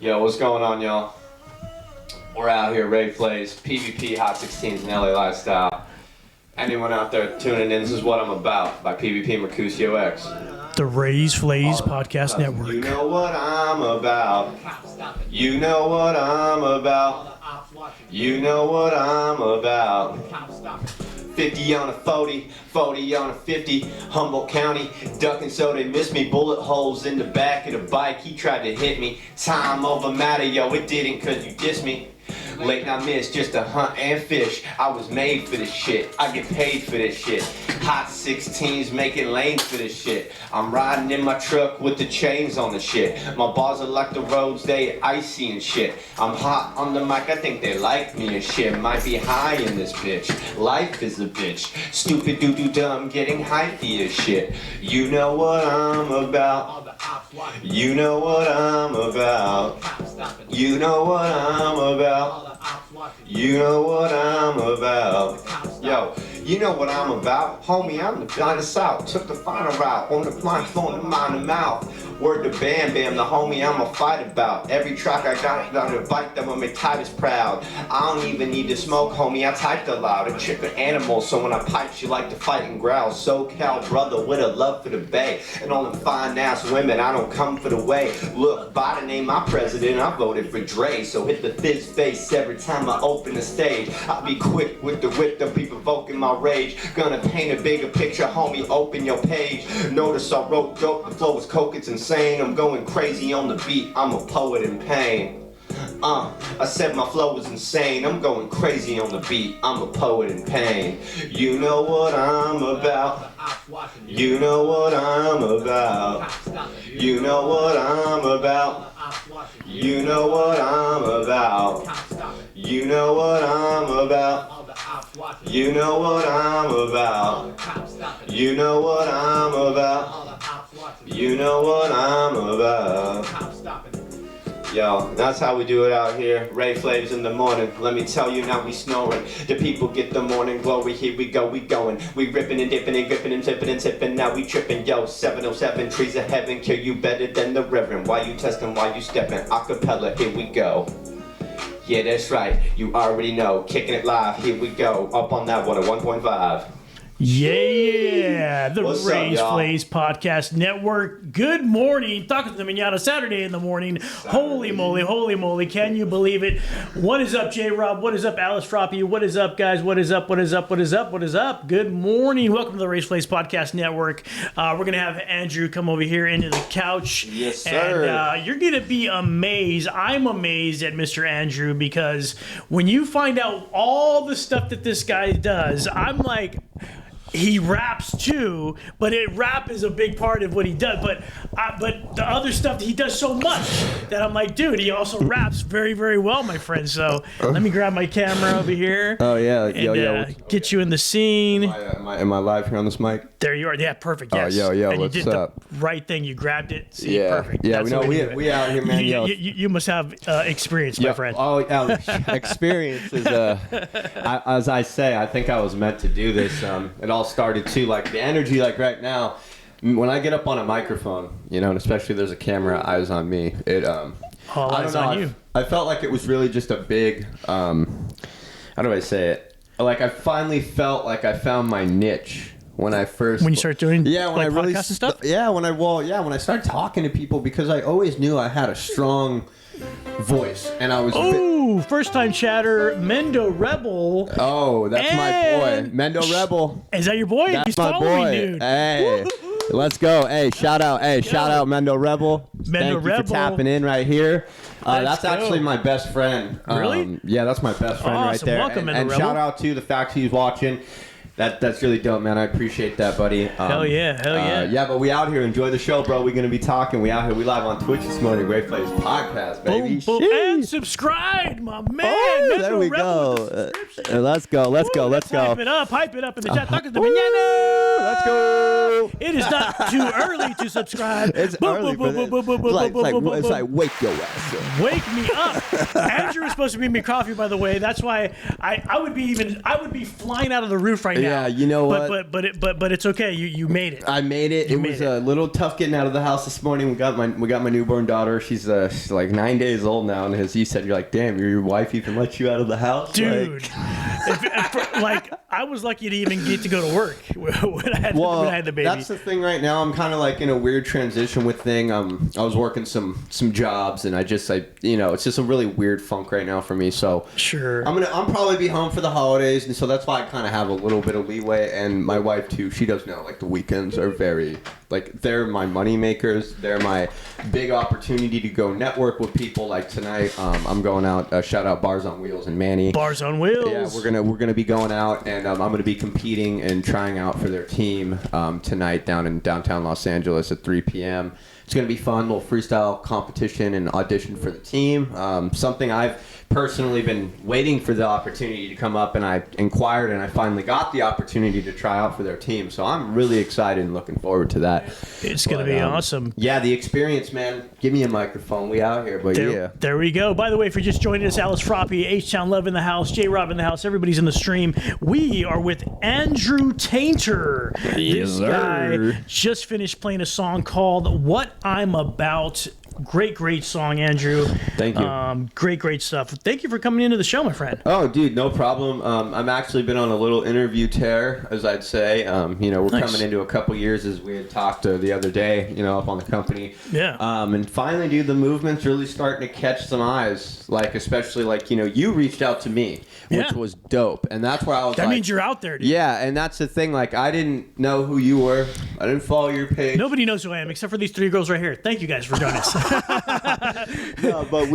Yo, what's going on, y'all? We're out here, Ray Plays, PvP, Hot 16s, and LA Lifestyle. Anyone out there tuning in, this is what I'm about by PvP Mercutio X. The Rays Flays Podcast Network. You know what I'm about. You know what I'm about. You know what I'm about. 50 on a 40, 40 on a 50, Humboldt County, ducking so they miss me, bullet holes in the back of the bike, he tried to hit me, time over matter, yo, it didn't cause you dissed me. Late night miss, just to hunt and fish. I was made for this shit. I get paid for this shit. Hot 16s making lanes for this shit. I'm riding in my truck with the chains on the shit. My bars are like the roads, they icy and shit. I'm hot on the mic, I think they like me and shit. Might be high in this bitch. Life is a bitch. Stupid doo-doo dumb, getting hypey as shit. You know what I'm about. You know what I'm about. You know what I'm about. You know what I'm about. Yo, you know what I'm about. Homie, I'm the dinosaur. Took the final route on the blind phone to mind the mouth. Word to Bam Bam, the homie I'ma fight about. Every track I got to bite them will make Titus proud. I don't even need to smoke, homie, I typed aloud. A trippin' animal, so when I pipe, she like to fight and growl. SoCal brother with a love for the bay. And all them fine ass women, I don't come for the way. Look, Biden ain't my president, I voted for Dre. So hit the fizz face every time I open the stage. I'll be quick with the whip, they'll be provoking my rage. Gonna paint a bigger picture, homie, open your page. Notice I wrote dope, the flow is coke, it's insane. I'm going crazy on the beat, I'm a poet in pain. I said my flow was insane. I'm going crazy on the beat, I'm a poet in pain. You know what I'm about. You know what I'm about. You know what I'm about. You know what I'm about. You know what I'm about. You know what I'm about. You know what I'm about. You know what I'm about. Yo, that's how we do it out here. Ray Flaves in the morning. Let me tell you, now we snoring. The people get the morning glory. Here we go, we going. We ripping and dipping and gripping and tipping and tipping. Now we tripping. Yo, 707 trees of heaven. Kill you better than the reverend. Why you testing? Why you stepping? Acapella, here we go. Yeah, that's right. You already know. Kicking it live. Here we go. Up on that one at 1.5. Yeah, the What's Rays up, Flays Podcast Network. Good morning. Tacos de Mañana, Saturday in the morning. Holy moly, can you believe it? What is up, J-Rob? What is up, Alice Froppy? What is up, guys? What is up? What is up? What is up? What is up? Good morning. Welcome to the Rays Flays Podcast Network. We're going to have Andrew come over here into the couch. Yes, sir. And you're going to be amazed. I'm amazed at Mr. Andrew because when you find out all the stuff that this guy does, I'm like... He raps too, but rap is a big part of what he does. But the other stuff, he does so much that I'm like, dude, he also raps very, very well, my friend. So let me grab my camera over here. Oh, yeah. And, get you in the scene. Am I live here on this mic? There you are. Yeah, perfect. Yes. Yo, and what's you did up? the right thing. You grabbed it. See, Yeah, perfect. yeah. That's the way to do it. We out here, man. You must have experience, my friend. Oh, experience is as I say. I think I was meant to do this. It all started too, like the energy, like right now. When I get up on a microphone, and especially there's a camera, eyes on me. All eyes on you. I felt like it was really just a big. How do I say it? Like I finally felt like I found my niche. When you start doing when like I really podcasts and stuff? When I started talking to people, because I always knew I had a strong voice and I was first time chatter, Mendo Rebel. Oh, that's my boy. Mendo Rebel. Is that your boy? That's He's my following boy. me, dude. Hey. Let's go. Hey, shout out Mendo Rebel. Thank you for tapping in right here. That's actually my best friend. Really? Yeah, that's my best friend right there. Welcome, Mendo and Rebel. shout out to the fact he's watching. That's really dope, man. I appreciate that, buddy. Hell yeah. Yeah, but we out here. Enjoy the show, bro. We're going to be talking. We out here. We live on Twitch this morning. Ray Plays Podcast, baby. Boom. And subscribe, my man. Oh, there we go. Let's go. Hype it up in the chat. Tacos de Mañana. Let's go. It is not too early to subscribe. It's early, it's like wake your ass up. Wake me up. Andrew was supposed to bring me coffee, by the way. That's why I would be flying out of the roof right now Yeah, you know what? But it's okay. You made it. I made it. It was a little tough getting out of the house this morning. We got my newborn daughter. She's like 9 days old now, and as you said, you're like, damn, your wife even let you out of the house, dude. Like I was lucky to even get to go to work when I had the baby. That's the thing right now. I'm kind of like in a weird transition with thing. I was working some jobs, and it's just a really weird funk right now for me. So sure, I'm probably be home for the holidays, and so that's why I kind of have a little bit of leeway. And my wife too, she does know like the weekends are very like they're my money makers. They're my big opportunity to go network with people. Like tonight, I'm going out. Shout out Bars on Wheels and Manny. Bars on Wheels. Yeah, we're gonna be going out, and I'm gonna be competing and trying out for their team tonight down in downtown Los Angeles at 3 p.m. It's gonna be fun, little freestyle competition and audition for the team. Something I've personally been waiting for the opportunity to come up, and I inquired, and I finally got the opportunity to try out for their team. So I'm really excited and looking forward to that. It's gonna be awesome. Yeah, the experience, man. Give me a microphone. We out here, but There we go. By the way, if you're just joining us, Alice Froppy, H-Town Love in the house, J-Rob in the house, everybody's in the stream. We are with Andrew Tainter. This guy just finished playing a song called What I'm About. Great song, Andrew. Thank you. Great stuff. Thank you for coming into the show, my friend. Oh, dude, no problem. I've actually been on a little interview tear, as I'd say. We're coming into a couple years, as we had talked the other day, up on the company. Yeah. And finally, dude, the movement's really starting to catch some eyes. Like, especially, you reached out to me, which was dope. And that's where I was That means you're out there, dude. Yeah, and that's the thing. Like, I didn't know who you were. I didn't follow your page. Nobody knows who I am, except for these three girls right here. Thank you guys for joining us. No, but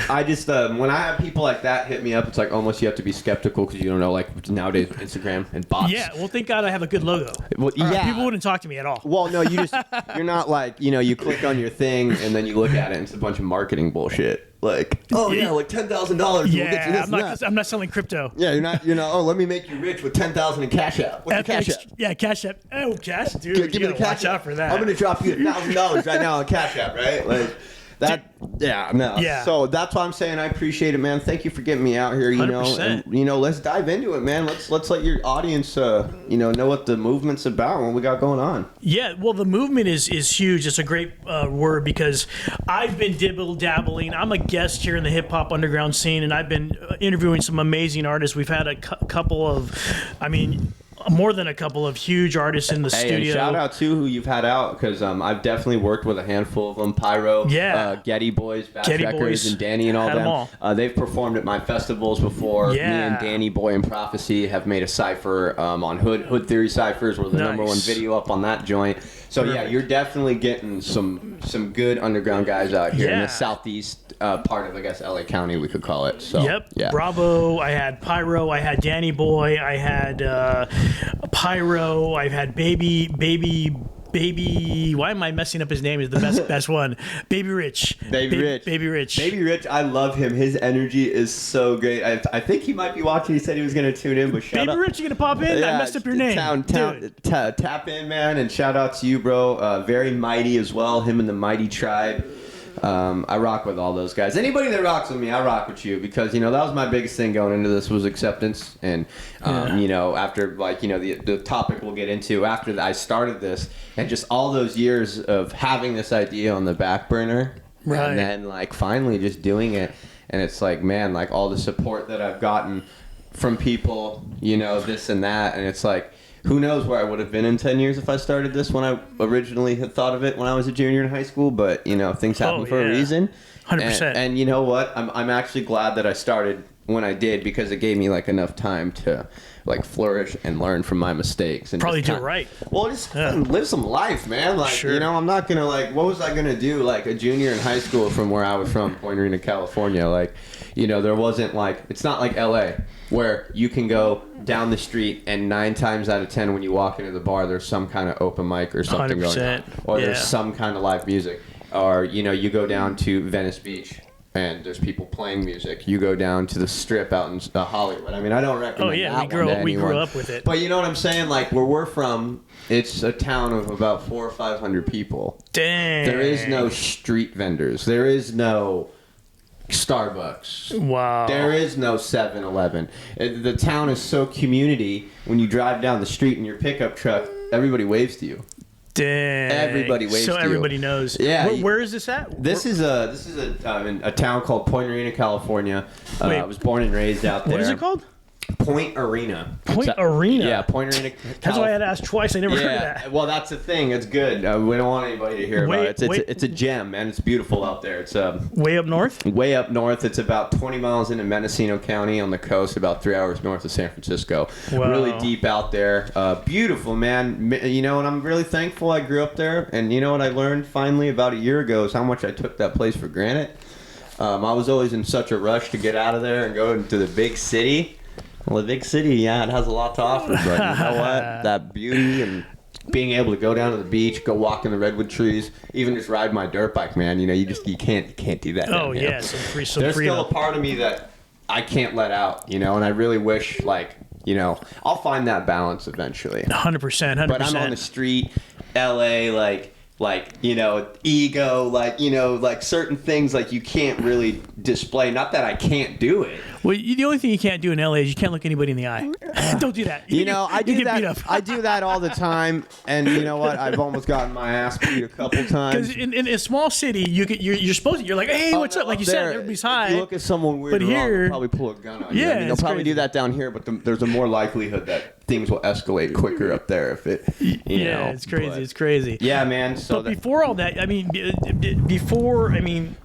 I just when I have people like that hit me up, it's like almost you have to be skeptical because you don't know, like nowadays Instagram and bots. Yeah, well, thank God I have a good logo. Well, yeah. People wouldn't talk to me at all. Well, no, you're not like, you click on your thing and then you look at it and it's a bunch of marketing bullshit. Like, oh yeah, like $10,000. Yeah, I'm not selling crypto. Yeah, you're not. Oh, let me make you rich with $10,000 in Cash App. What's your Cash App? Yeah, Cash App. Oh, cash, dude. Give me the Cash Watch out for that. I'm gonna drop you $1,000 right now on Cash App, right? Like that. Yeah, no. Yeah. So that's why I'm saying I appreciate it, man. Thank you for getting me out here. 100%. And let's dive into it, man. Let's let your audience, know what the movement's about and what we got going on. Yeah, well, the movement is huge. It's a great word because I've been dabbling. I'm a guest here in the hip hop underground scene, and I've been interviewing some amazing artists. We've had a couple of, more than a couple of huge artists in the studio. And shout out to who you've had out, because I've definitely worked with a handful of them. Pyro, Getty Boys, Bash Records, and Danny and all them. They've performed at my festivals before. Yeah. Me and Danny Boy and Prophecy have made a cypher on Hood Theory Cyphers. We're the number one video up on that joint. So yeah, you're definitely getting some good underground guys out here in the southeast part of, I guess, LA County, we could call it. So yeah. Bravo. I had Pyro. I had Danny Boy. I had Pyro. I've had Baby. Why am I messing up his name? Is the best one. Baby Rich. Baby Rich. I love him. His energy is so great. I think he might be watching. He said he was going to tune in, but shout out. Baby Rich, you gonna pop in? Yeah, I messed up your name. Tap in, man, and shout out to you, bro. Very mighty as well. Him and the Mighty Tribe. I rock with all those guys. Anybody that rocks with me, I rock with you, because that was my biggest thing going into this was acceptance. And after the topic we'll get into after I started this, and just all those years of having this idea on the back burner, and then finally just doing it, and it's like, man, all the support that I've gotten from people, this and that, and it's like, who knows where I would have been in 10 years if I started this when I originally had thought of it when I was a junior in high school. But, things happen for a reason. 100%. And you know what? I'm actually glad that I started when I did, because it gave me, enough time to, flourish and learn from my mistakes. And probably do it right. Well, just live some life, man. I'm not going to, what was I going to do, a junior in high school from where I was from, Point Arena, California? There wasn't, it's not like L.A., where you can go down the street and 9 times out of 10 when you walk into the bar, there's some kind of open mic or something 100%. going on. Or there's some kind of live music. Or, you go down to Venice Beach and there's people playing music. You go down to the Strip out in Hollywood. I don't recommend that we grew up with it. But you know what I'm saying? Where we're from, it's a town of about 400 or 500 people. Dang. There is no street vendors. There is no Starbucks. Wow. There is no 7-Eleven. The town is so community. When you drive down the street in your pickup truck, everybody waves to you. Dang. Everybody waves so to you. everybody knows. Yeah, Where is this at? This is a town called Point Arena, California. Wait. I was born and raised out there. What is it called? Point Arena. Point Arena? Yeah, Point Arena. That's why I had to ask twice. I never heard of that. Well, that's the thing. It's good. We don't want anybody to hear about it. It's a gem, man. It's beautiful out there. It's Way up north? way up north. It's about 20 miles into Mendocino County on the coast, about 3 hours north of San Francisco. Wow. Really deep out there. Beautiful, man. You know, and I'm really thankful I grew up there. And you know what I learned finally about a year ago is how much I took that place for granted. I was always in such a rush to get out of there and go into the big city. Well, the big city, yeah, it has a lot to offer, but you know what? That beauty and being able to go down to the beach, go walk in the redwood trees, even just ride my dirt bike, man. You know, you can't do that. Oh, down here. yeah. Some There's freedom. still a part of me that I can't let out, you know, and I really wish, like, you know, I'll find that balance eventually. 100%. But I'm on the street, LA, like, you know, ego, like, you know, like certain things like you can't really display. Not that I can't do it. Well, the only thing you can't do in LA is you can't look anybody in the eye. Don't do that. You know, I You do get that. beat up. I do that all the time, and you know what? I've almost gotten my ass beat a couple times. Because in a small city, you're supposed to. You're like, hey, what's up? Like you said, everybody's high. If you look at someone weird, But wrong, here- they'll probably pull a gun on you. Yeah, I mean, they'll it's probably crazy. do that down here, but there's a more likelihood that things will escalate quicker up there if it. You know, it's crazy. but- It's crazy. Yeah, man. So But before all that, I mean,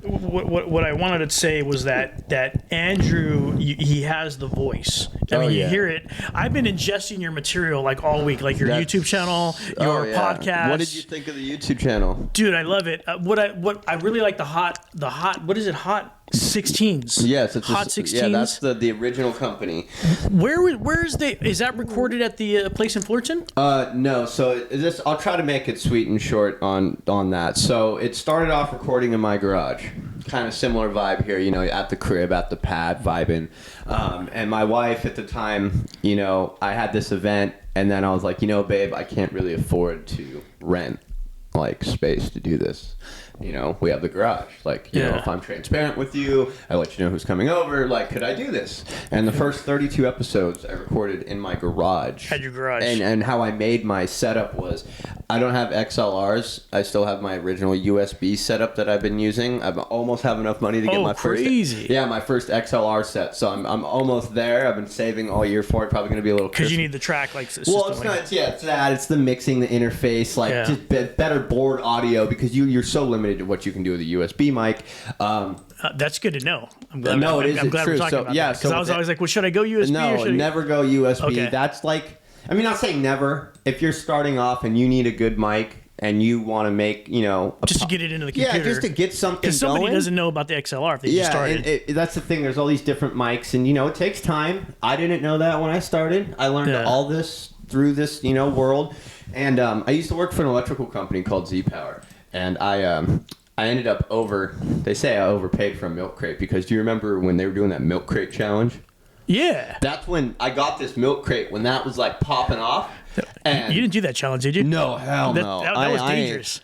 what I wanted to say was that Andrew, he has the voice. I mean, you yeah. hear it. I've been ingesting your material like all week, like your That's- YouTube channel, your podcast. What did you think of the YouTube channel? Dude, I love it. What I really like the hot. What is it? Hot 16s. Yes, it's Hot 16s. Yeah, that's the original company. Is that recorded at the place in Fullerton? No. So I'll try to make it sweet and short on that. So it started off recording in my garage, kind of similar vibe here. You know, at the crib, at the pad, vibing. And my wife at the time, you know, I had this event, and then I was like, you know, babe, I can't really afford to rent like space to do this. You know, we have the garage. Like, you know, if I'm transparent with you, I let you know who's coming over. Like, could I do this? And the first 32 episodes I recorded in my garage. At your garage. And how I made my setup was, I don't have XLRs. I still have my original USB setup that I've been using. I almost have enough money to get my crazy. first XLR set. So I'm almost there. I've been saving all year for it. Probably going to be a little. Because you need the track like system. Well, it's not. Yeah, it's that. It's the mixing, the interface, like just better board audio because you're so limited to what you can do with a USB mic. That's good to know. I'm glad. No, it is. I'm It's glad true. we're talking So, about yeah, that because so I was that- always like, well, should I go USB? or No, should I... never go USB. Okay. That's like, I mean, not saying never. If you're starting off and you need a good mic and you want to make, you know, Just to get it into the computer. yeah, just to get something Because somebody going. doesn't know about the XLR if they just started. That's the thing. There's all these different mics, and you know, it takes time. I didn't know that when I started. I learned all this through this, you know, world. And I used to work for an electrical company called Z Power, and I ended up they say I overpaid for a milk crate because do you remember when they were doing that milk crate challenge? Yeah. That's when I got this milk crate when that was like popping off. And You didn't do that challenge, did you? no, hell no. That was dangerous.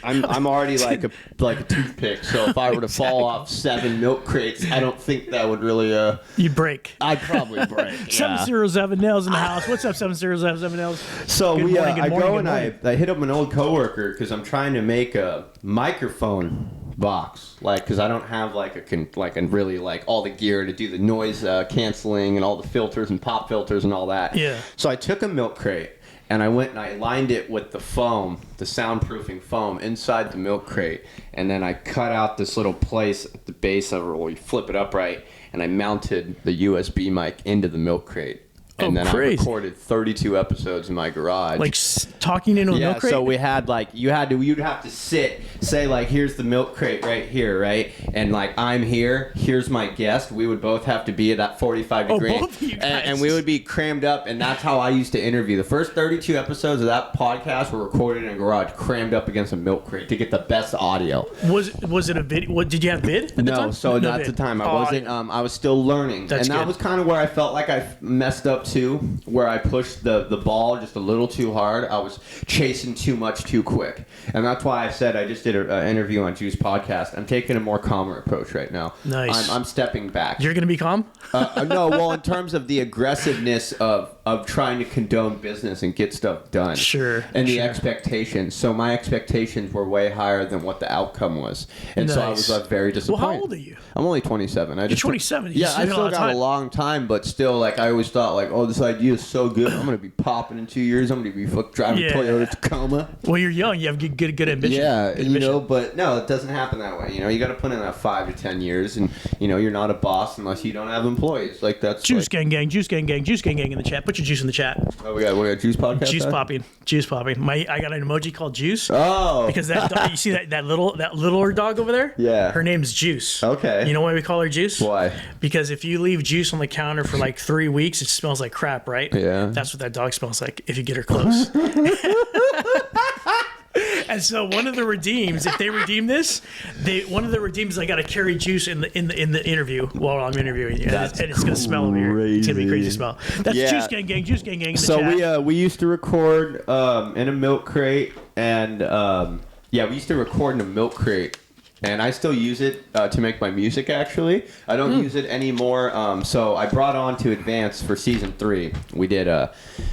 I'm already like a toothpick. So if I were to fall off 7 milk crates, I don't think that would really. You break. I'd probably break. 707 Nails in the house. What's up, 707 Nails? So Good morning, good I morning, go good and morning. I hit up an old coworker because I'm trying to make a microphone box, like because I don't have like a really like all the gear to do the noise canceling and all the filters and pop filters and all that. Yeah. So I took a milk crate and I went and I lined it with the foam, the soundproofing foam inside the milk crate, and then I cut out this little place at the base of it where you flip it upright, and I mounted the USB mic into the milk crate. And then crazy. I recorded 32 episodes in my garage. Like talking into a Yeah, milk crate? so we had like you'd have to say like here's the milk crate right here, right? And like I'm here, here's my guest. We would both have to be at that 45 degree. both of you guys. And we would be crammed up, and that's how I used to interview. The first 32 episodes of that podcast were recorded in a garage, crammed up against a milk crate to get the best audio. Was it a video? What did you have vid? At the No, time? so No that's the vid. time. I Oh, wasn't. I was still learning, That's and that good. was kind of where I felt like I messed up too, where I pushed the ball just a little too hard. I was chasing too much too quick. And that's why I said I just did an interview on Juice Podcast. I'm taking a more calmer approach right now. Nice. I'm stepping back. You're gonna be calm. No, well, in terms of the aggressiveness of trying to condone business and get stuff done. Sure. And the expectations. So my expectations were way higher than what the outcome was. And so I was very disappointed. Well, how old are you? I'm only 27. You're 27. You Yeah, I still got a long time, but still, like, I always thought, like, oh, this idea is so good. I'm going to be popping in 2 years. I'm going to be driving Toyota Tacoma. Well, you're young. You have good ambition. Yeah, Good you know, ambition. but no, it doesn't happen that way. You know, you got to put in that 5 to 10 years, and, you know, you're not a boss unless you don't have employees. Like, that's Juice gang gang, juice gang gang, juice gang gang in the chat. Put your juice in the chat. Oh, we got Juice Podcast? Juice popping, juice popping. I got an emoji called Juice. Oh. Because that dog, you see that littler dog over there? Yeah. Her name's Juice. Okay. You know why we call her Juice? Why? Because if you leave juice on the counter for like 3 weeks, it smells like crap, right? Yeah. That's what that dog smells like if you get her close. And so one of the redeems, if they redeem this, one of the redeems, I got to carry juice in the interview while I'm interviewing you, and it's gonna smell over here. It's gonna be a crazy smell. That's Yeah. juice gang gang, juice gang gang. In the So chat. we used to record in a milk crate, and we used to record in a milk crate, and I still use it to make my music. Actually, I don't use it anymore. So I brought on to Advance for season 3. We did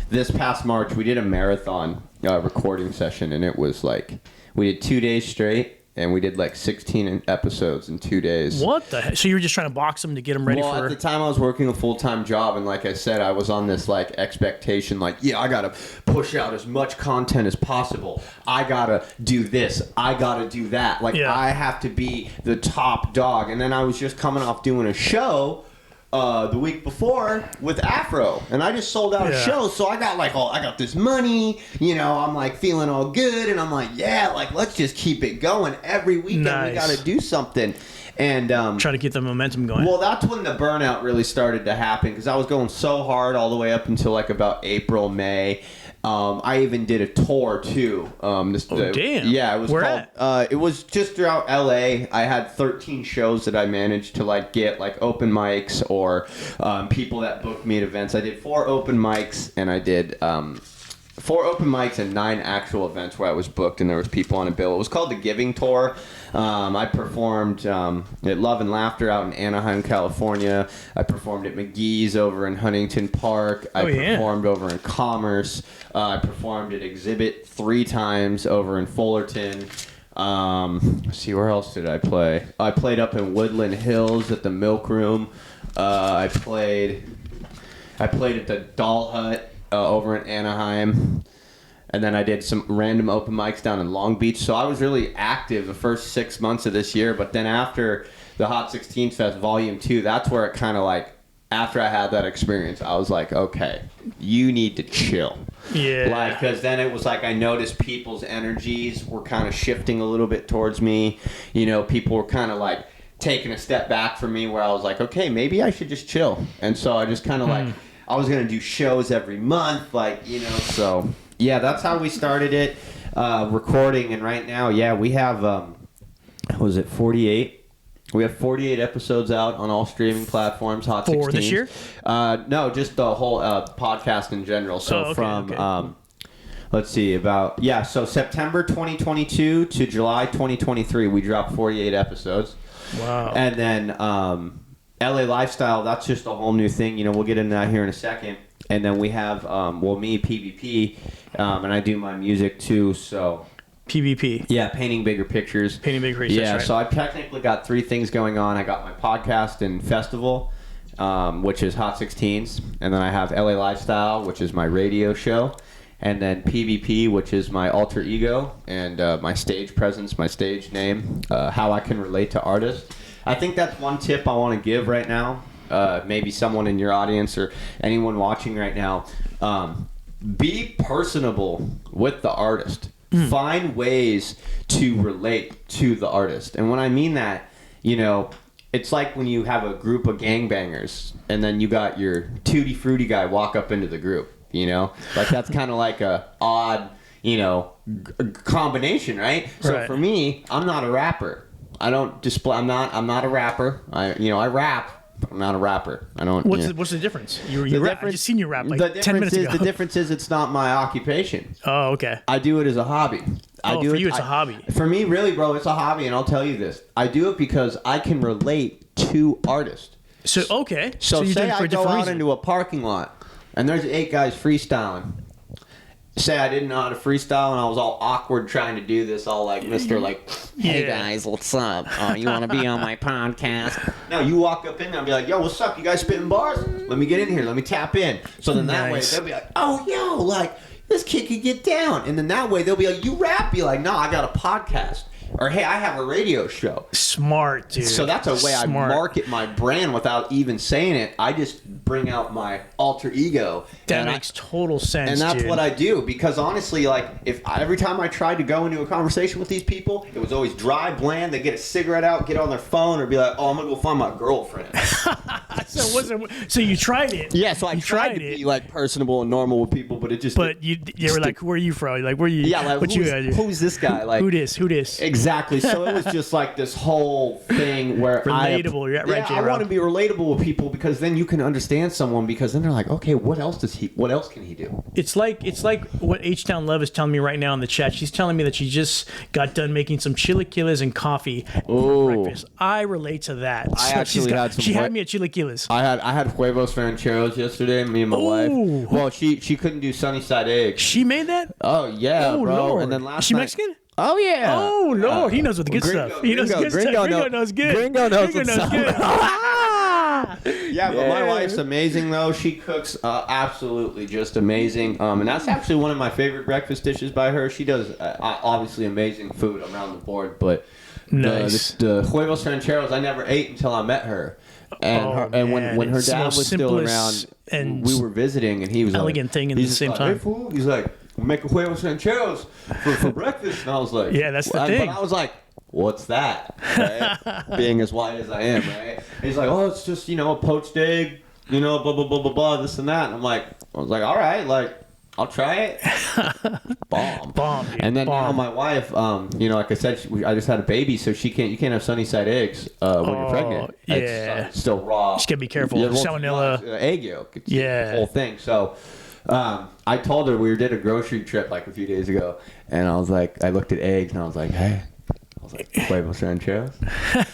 this past March. We did a marathon recording session, and it was like we did 2 days straight. And we did like 16 episodes in 2 days. What the heck? So you were just trying to box them to get them ready Well, for... at the time I was working a full-time job, and like I said, I was on this like expectation, like, yeah, I gotta push out as much content as possible. I gotta do this. I gotta do that. Like, I have to be the top dog. And then I was just coming off doing a show the week before with Afro, and I just sold out a show, so I got this money, you know, I'm like feeling all good, and I'm like, yeah, like, let's just keep it going every weekend. Nice. We gotta do something. And try to get the momentum going. well, that's when the burnout really started to happen, because I was going so hard all the way up until like about April, May. I even did a tour too. Damn. Yeah, it was Where called. It was just throughout LA. I had 13 shows that I managed to like get like open mics or people that booked me at events. I did 4 open mics, and I did 4 open mics and 9 actual events where I was booked and there was people on a bill. It was called the Giving Tour. I performed at Love and Laughter out in Anaheim, California. I performed at McGee's over in Huntington Park. I performed over in Commerce. I performed at Exhibit 3 times over in Fullerton. Let's see, where else did I play? I played up in Woodland Hills at the Milk Room. I played at the Doll Hut over in Anaheim. And then I did some random open mics down in Long Beach. So I was really active the first 6 months of this year. But then after the Hot 16 Fest Volume 2, that's where it kind of like, after I had that experience, I was like, okay, you need to chill. Yeah. Like, because then it was like I noticed people's energies were kind of shifting a little bit towards me. You know, people were kind of like taking a step back from me, where I was like, okay, maybe I should just chill. And so I just kind of like, I was going to do shows every month, like, you know, so... Yeah, that's how we started it, recording, and right now, we have, 48? We have 48 episodes out on all streaming platforms, Hot 16. For this year? No, just the whole podcast in general. So let's see, so September 2022 to July 2023, we dropped 48 episodes. Wow. And then LA Lifestyle, that's just a whole new thing. You know, we'll get into that here in a second. And then we have, me, PvP, and I do my music too, so... PvP. Yeah, Painting Bigger Pictures. Painting Bigger Pictures, yeah, right. So I've technically got 3 things going on. I got my podcast and festival, which is Hot 16s. And then I have LA Lifestyle, which is my radio show. And then PvP, which is my alter ego and my stage presence, my stage name, how I can relate to artists. I think that's one tip I want to give right now. Maybe someone in your audience or anyone watching right now, be personable with the artist. Find ways to relate to the artist. And when I mean that, you know, it's like when you have a group of gangbangers and then you got your Tutti Frutti guy walk up into the group, you know? Like, that's kind of like a odd, you know, combination, right? So for me, I'm not a rapper. I don't display, I'm not a rapper. I rap. but I'm not a rapper. I don't. What's the difference? You rap. I just seen you rap like 10 minutes ago. The difference is it's not my occupation. Oh, okay. I do it as a hobby. For you, it's a hobby. For me, really, bro, it's a hobby, and I'll tell you this. I do it because I can relate to artists. So, okay. So you say did it for I a go different out reason. into a parking lot, and there's 8 guys freestyling. Say I didn't know how to freestyle, and I was all awkward trying to do this, all like Mr. like, hey Yeah. guys, what's up? You want to be on my podcast? No, you walk up in there and be like, yo, what's up? You guys spitting bars? Let me get in here. Let me tap in. So then that way Nice. they'll be like, oh, yo, like this kid could get down. And then that way they'll be like, you rap? Be like, no, I got a podcast. Or hey, I have a radio show. Smart, dude. So that's a way I Smart. market my brand without even saying it. I just bring out my alter ego. That and makes total sense, And that's dude. what I do, because honestly, like, every time I tried to go into a conversation with these people, it was always dry, bland. They get a cigarette out, get on their phone, or be like, "Oh, I'm gonna go find my girlfriend." So you tried it. Yeah, so I You tried to be like personable and normal with people, but it just. But they were like, "Where are you from?" Like, "Where you?" yeah, like what you gotta do? who's this guy? Like, Who this? Exactly. So it was just like this whole thing where Relatable. You're right, I J-Rob. want to be relatable with people, because then you can understand someone, because then they're like, okay, what else can he do? It's like what H Town Love is telling me right now in the chat. She's telling me that she just got done making some chilaquiles and coffee for breakfast. I relate to that. I So actually had some She had me at chilaquiles. I had huevos rancheros yesterday. Me and my wife. Ooh. Well, she couldn't do sunny side eggs. She made that. Oh yeah, Oh bro. Lord. And then last is she night. Mexican? Oh yeah. Oh Lord, he knows what the good Gringo- stuff. He knows Gringo- good stuff. Gringo Gringo know- knows good. Gringo knows Gringo what's knows up. good. Yeah, but my wife's amazing though. She cooks absolutely just amazing. And that's actually one of my favorite breakfast dishes by her. She does obviously amazing food around the board, but Nice. the huevos rancheros I never ate until I met her. And, Oh, when man, her it's the dad most was still simplest around, and we were visiting, and he was elegant like, thing at he's the same like, time. Hey, fool. He's like, we're making huevos rancheros for breakfast, and I was like, Yeah, that's the "What?" thing. But I was like, what's that? Right? Being as white as I am, right? And he's like, oh, it's just a poached egg, blah blah blah blah blah, this and that. And I was like, all right, like, I'll try it. Bomb, dude. And then now Bomb. my wife, like I said, I just had a baby, so you can't have sunny side eggs when you're pregnant. yeah. It's still raw. Just gotta be careful. Yeah, well, Salmonella. egg yolk. It's Yeah. the whole thing. So I told her, we did a grocery trip like a few days ago, and I was like, I looked at eggs, and I was like, hey. I was like, huevos rancheros.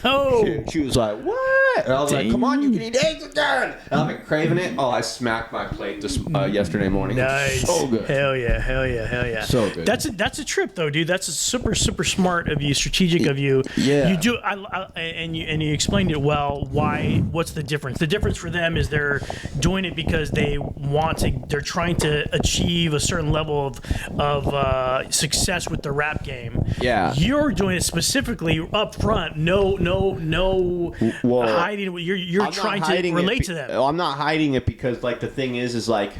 Oh, She was like, what? And I was like, come on, you can eat eggs again. And I've been craving it. Oh, I smacked my plate yesterday morning. nice. So good. Hell yeah. So good. That's a trip though, dude. That's a super smart of you, strategic of you. Yeah. You do, and you explained it well. Why? What's the difference? The difference for them is they're doing it because they're trying to achieve a certain level of success with the rap game. Yeah. You're doing it specifically up front. No Well, hiding. You're I'm not trying to hiding relate it to them. I'm not hiding it, because like the thing is like,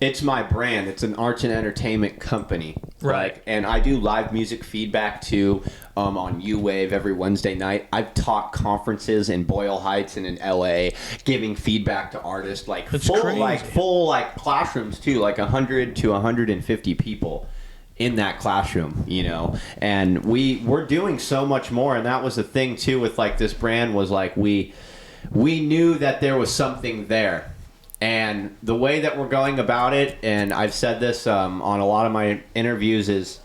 it's my brand. It's an arts and entertainment company, Right. Like, and I do live music feedback too on U-Wave every Wednesday night. I've taught conferences in Boyle Heights and in LA, giving feedback to artists, like That's full crazy. classrooms too, like 100 to 150 people in that classroom, and we're doing so much more. And that was the thing too with like this brand, was like we knew that there was something there, and the way that we're going about it, and I've said this on a lot of my interviews, is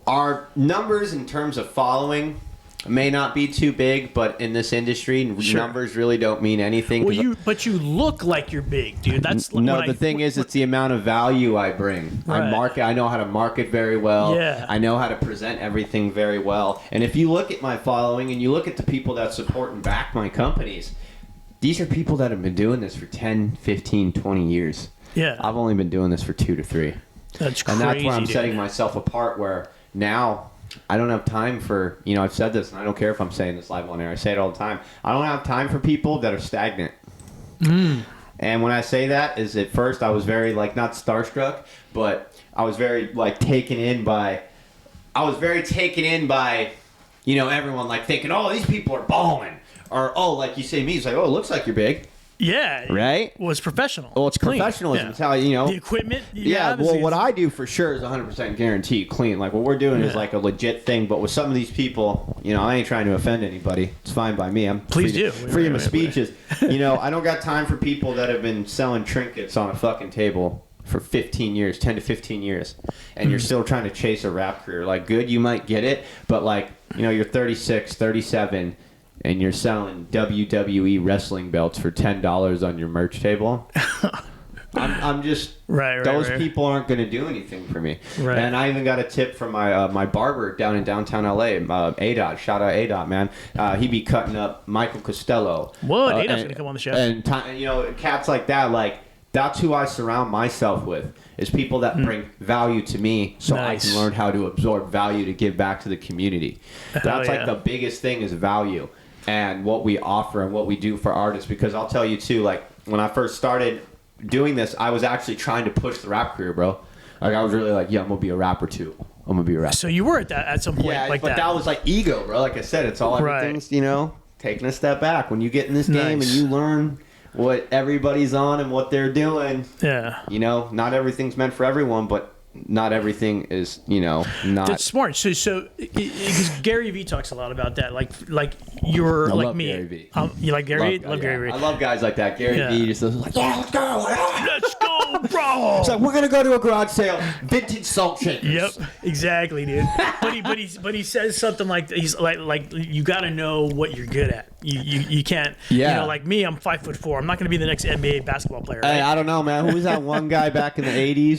our numbers in terms of following may not be too big, but in this industry, Sure. numbers really don't mean anything. Well, but you look like you're big, dude. That's No, the thing is, it's the amount of value I bring. Right. I know how to market very well. Yeah. I know how to present everything very well. And if you look at my following and you look at the people that support and back my companies, these are people that have been doing this for 10, 15, 20 years. Yeah. I've only been doing this for 2 to 3. That's And crazy. that's where I'm dude. setting myself apart, where now I don't have time for, I've said this, and I don't care if I'm saying this live on air. I say it all the time. I don't have time for people that are stagnant. And when I say that, is at first I was very, like, not starstruck, but I was very, like, taken in by, everyone, like, thinking, oh, these people are balling. Or, oh, like you say me, it's like, oh, it looks like you're big. Yeah. Right? Well, it's professional. Well, it's clean. professionalism. Yeah. It's how, you know. The equipment. You Yeah, have well, what I do for sure is 100% guaranteed clean. Like, what we're doing is like a legit thing, but with some of these people, you know, I ain't trying to offend anybody. It's fine by me. I'm Please do. freedom of speech is, you know, I don't got time for people that have been selling trinkets on a fucking table for 15 years, 10 to 15 years, and you're still trying to chase a rap career. Like, good, you might get it, but like, you know, you're 36, 37, and you're selling WWE wrestling belts for $10 on your merch table. I'm just Right. those people aren't going to do anything for me. Right. And I even got a tip from my my barber down in downtown LA, ADOT. Shout out ADOT, man. He be cutting up Michael Costello. What? ADOT's and- going to come on the show. And you know, cats like that, like that's who I surround myself with. Is people that bring value to me, so Hmm. Nice. I can learn how to absorb value to give back to the community. That's Hell like yeah. the biggest thing is value and what we offer and what we do for artists. Because I'll tell you too, like when I first started doing this, I was actually trying to push the rap career, bro. Like I was really like, yeah, I'm gonna be a rapper too. I'm gonna be a rapper. So you were at some point Yeah, like but that was like ego, bro. Like I said, it's all Right. everything's, you know, taking a step back. When you get in this game Nice. and you learn what everybody's on and what they're doing, Yeah. you know, not everything's meant for everyone, but not everything is, you know, not. That's smart. So because Gary Vee talks a lot about that. Like you're I like love me. Gary Vee. You like Gary? Love yeah. Gary I Vee. love guys like that. Gary Yeah. Vee just is like, yeah, let's go. Let's go, bro. It's like, we're gonna go to a garage sale, vintage salt shakers. Yep, exactly, dude. But he says something like he's like you got to know what you're good at. You can't. Yeah. You know, like me, I'm 5'4". I'm not going to be the next NBA basketball player. Hey, Right? I don't know, man. Who was that one guy back in the '80s?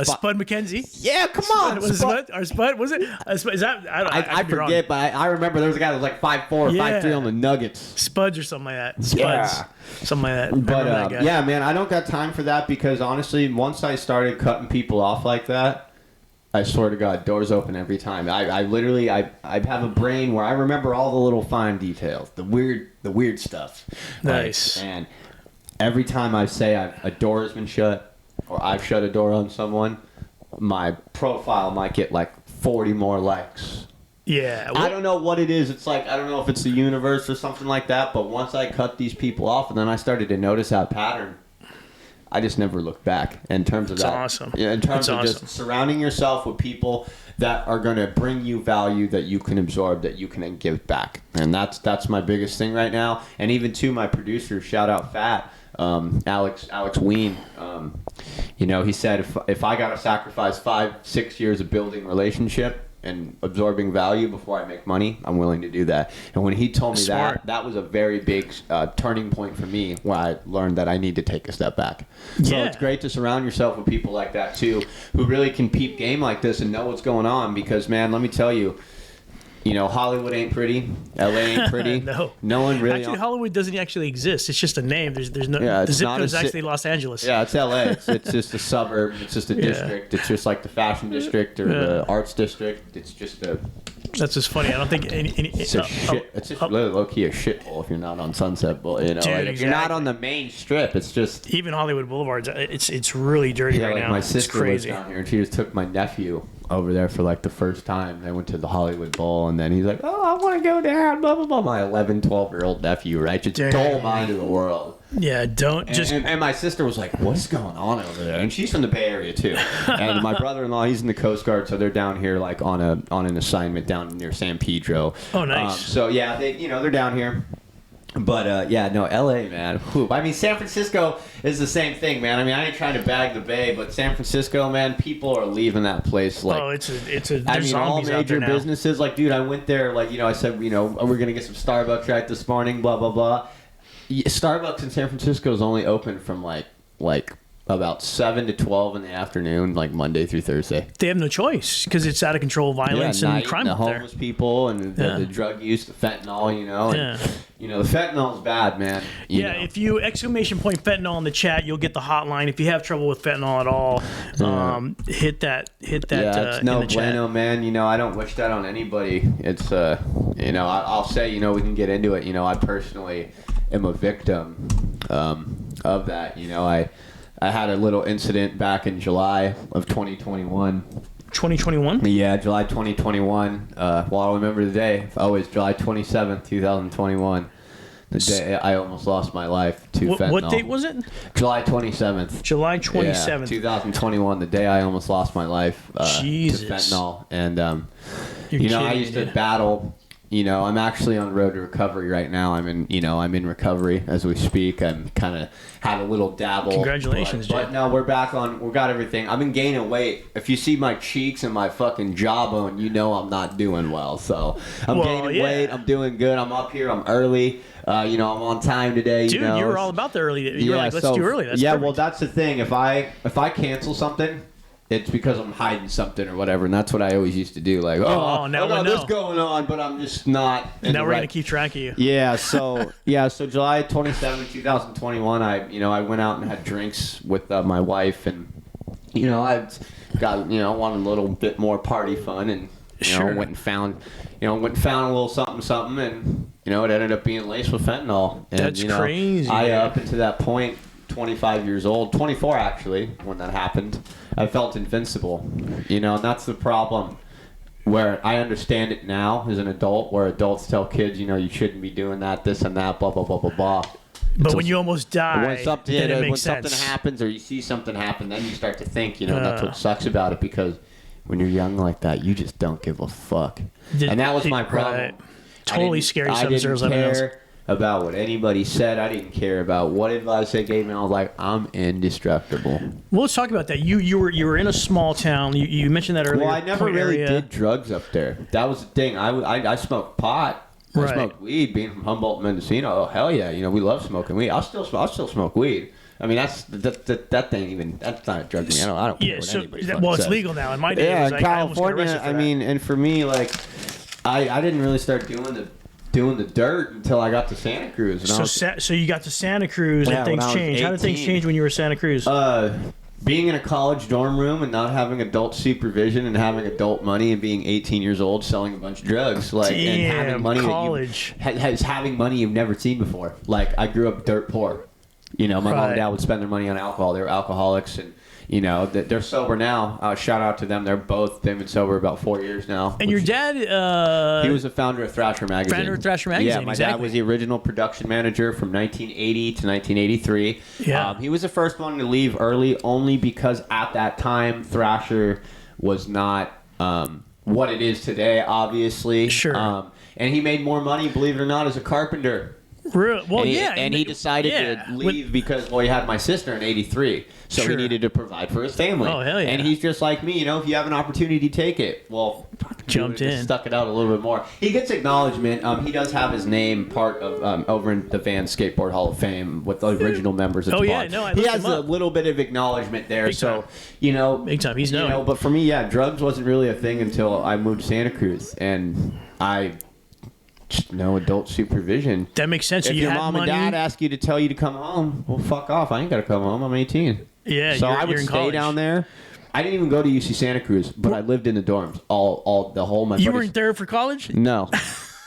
Spud McKenzie. Yeah, come on. Was it Spud? Or Spud? Was it? Is that? I could be wrong. forget, but I remember there was a guy that was like 5'4", or Yeah. 5'3" on the Nuggets. Spuds or something like that. Spuds. Yeah. Something like that. But Remember that guy. yeah, man, I don't got time for that because honestly, once I started cutting people off like that, I swear to God, doors open every time. I literally I have a brain where I remember all the little fine details, the weird stuff. Nice. And every time I say a door has been shut or I've shut a door on someone, my profile might get like 40 more likes. Yeah. I don't know what it is. It's like, I don't know if it's the universe or something like that, but once I cut these people off and then I started to notice that pattern, I just never looked back in terms of That's that. awesome. Yeah, in terms That's of awesome. just surrounding yourself with people that are going to bring you value that you can absorb, that you can then give back. And that's my biggest thing right now. And even to my producer, shout out Fat, Alex Ween. You know, he said if I got to sacrifice 5-6 years of building relationship and absorbing value before I make money, I'm willing to do that. And when he told me Smart. that was a very big turning point for me when I learned that I need to take a step back. So Yeah. it's great to surround yourself with people like that too, who really can peep game like this and know what's going on. Because man, let me tell you, you know, Hollywood ain't pretty, LA ain't pretty. No. one really. Actually, Hollywood doesn't actually exist. It's just a name. There's no. Yeah, the it's zip not code is a ci- actually Los Angeles. Yeah, it's LA. It's just a suburb. It's just a district. It's just like the fashion district or the arts district. It's just a. That's just funny. I don't think any It's a shit. It's just really low key a shithole if you're not on Sunset Boulevard. You know, Dude, like, if you're not exactly. on the main strip, it's just. even Hollywood Boulevards. It's really dirty Yeah, right like now. my It's sister lives crazy. down here, and she just took my nephew over there for like the first time. They went to the Hollywood Bowl, and then he's like, "Oh, I want to go down." Blah blah blah. My 11, 12-year-old nephew, right? Just Damn. dull mind of the world. Yeah, don't just. And my sister was like, "What's going on over there?" And she's from the Bay Area too. And my brother-in-law, he's in the Coast Guard, so they're down here like on an assignment down near San Pedro. Oh, nice. So yeah, they're down here. But yeah, no, LA, man. Whew. I mean, San Francisco is the same thing, man. I mean, I ain't trying to bag the Bay, but San Francisco, man, people are leaving that place like. Oh, it's a. I There's mean, all zombies out major there now. businesses, like, dude, I went there, like, you know, I said, you know, we're gonna get some Starbucks right this morning, blah blah blah. Starbucks in San Francisco is only open from like about 7 to 12 in the afternoon, like Monday through Thursday. They have no choice because it's out of control violence and night, crime the up there. homeless people and the drug use, the fentanyl, you know. And, Yeah. you know, the fentanyl's bad, man. You Yeah, know. if you ! Fentanyl in the chat, you'll get the hotline. If you have trouble with fentanyl at all, hit that. Yeah, it's in no the chat. bueno, man. You know, I don't wish that on anybody. It's, you know, I'll say, you know, we can get into it. You know, I personally am a victim of that. You know, I had a little incident back in July of 2021. 2021. Yeah, July 2021. Well, I'll remember the day. Always July 27th, 2021. The day I almost lost my life to fentanyl. What date was it? July 27th. July Yeah, 27th. 2021, the day I almost lost my life Jesus. to fentanyl. And, You're you know, I kidding, used to dude. battle. You know, I'm actually on the road to recovery right now. I'm in recovery as we speak. I'm kind of had a little dabble. Congratulations, but Jay. no, we're back on. We got everything. I've been gaining weight. If you see my cheeks and my fucking jawbone, you know I'm not doing well. So I'm gaining weight. I'm doing good. I'm up here. I'm early. You know, I'm on time today. Dude, you know, you were all about the early. You were like, let's do early. That's yeah, perfect. well, that's the thing. If I cancel something, it's because I'm hiding something or whatever, and that's what I always used to do. Like, now I we got this know. going on, but I'm just not. Now we're gonna keep track of you. Yeah, so July 27, 2021, I went out and had drinks with my wife, and I got wanted a little bit more party fun, and Sure. went and found a little something, and it ended up being laced with fentanyl. And, That's crazy. Up until that point, 25 years old, 24 actually, when that happened, I felt invincible. And that's the problem. Where I understand it now as an adult, where adults tell kids, you shouldn't be doing that, this and that, blah, blah, blah, blah, blah. But when you almost die, When something, then it when makes something sense. happens or you see something happen, then you start to think, and that's what sucks about it, because when you're young like that, you just don't give a fuck. And that was my problem. Right. Totally scary. I Some didn't deserves something else. care about what anybody said. I didn't care about what advice they gave me. I was like, I'm indestructible. Well, let's talk about that. You were in a small town. You mentioned that earlier. Well, I never Point really area. did drugs up there. That was the thing. I smoked pot. Right. I smoked weed. Being from Humboldt, Mendocino, oh hell yeah! We love smoking weed. I'll still smoke weed. I mean, that thing even that's not a drug to me. I don't care Yeah, what so anybody well, fucking it's says. legal now. In my days, Yeah, in I almost got arrested California. for I that. mean, and for me, like, I didn't really start doing the dirt until I got to Santa Cruz. And I was, So you got to Santa Cruz Yeah, and things when I was changed. How did things 18. change when you were in Santa Cruz? being in a college dorm room and not having adult supervision and having adult money and being 18 years old selling a bunch of drugs, like, and having Damn, money college. having money you've never seen before. Like, I grew up dirt poor. My mom Right. and dad would spend their money on alcohol. They were alcoholics, and they're sober now. Shout out to them. They've been sober about 4 years now. And your dad, He was the founder of Thrasher Magazine. Founder of Thrasher Magazine, Yeah, my exactly. dad was the original production manager from 1980 to 1983. Yeah. He was the first one to leave early only because at that time Thrasher was not what it is today, obviously. Sure. And he made more money, believe it or not, as a carpenter. well, And he decided to leave because, he had my sister in 83. So Sure. he needed to provide for his family. Oh, hell yeah. And he's just like me, if you have an opportunity, take it. Well, Jumped just in. stuck it out a little bit more. He gets acknowledgement. He does have his name part of over in the Van Skateboard Hall of Fame with the original members of Oh, the yeah, bond. no, I he looked has him a up. little bit of acknowledgement there. Big So, time. Big time. He's known. But for me, drugs wasn't really a thing until I moved to Santa Cruz. And no adult supervision. That makes sense. So If you your had mom money. and dad ask you to tell you to come home, well, fuck off. I ain't got to come home. I'm 18. Yeah, So you're, I would you're in stay college. down there. I didn't even go to UC Santa Cruz, but I lived in the dorms. The whole my You buddies- weren't there for college? No.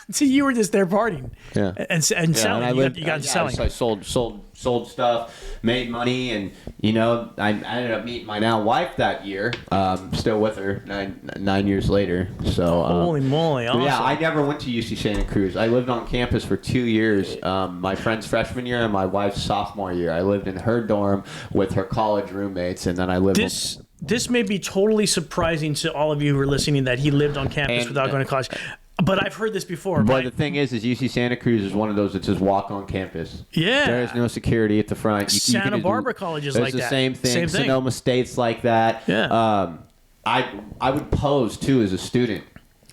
See, you were just there partying. Yeah. And selling. and I you got into selling. So I sold stuff, made money, and I ended up meeting my now wife that year. Still with her 9 years later. So Holy moly! Awesome. yeah, I never went to UC Santa Cruz. I lived on campus for 2 years. My friend's freshman year and my wife's sophomore year. I lived in her dorm with her college roommates, and then I lived. This may be totally surprising to all of you who are listening that he lived on campus And- without going to college. But I've heard this before. But the thing is UC Santa Cruz is one of those that just walk on campus. Yeah. There is no security at the front. You Santa can just- Barbara College is there's like the that. same thing. Same thing. Sonoma State's like that. Yeah. I would pose too as a student.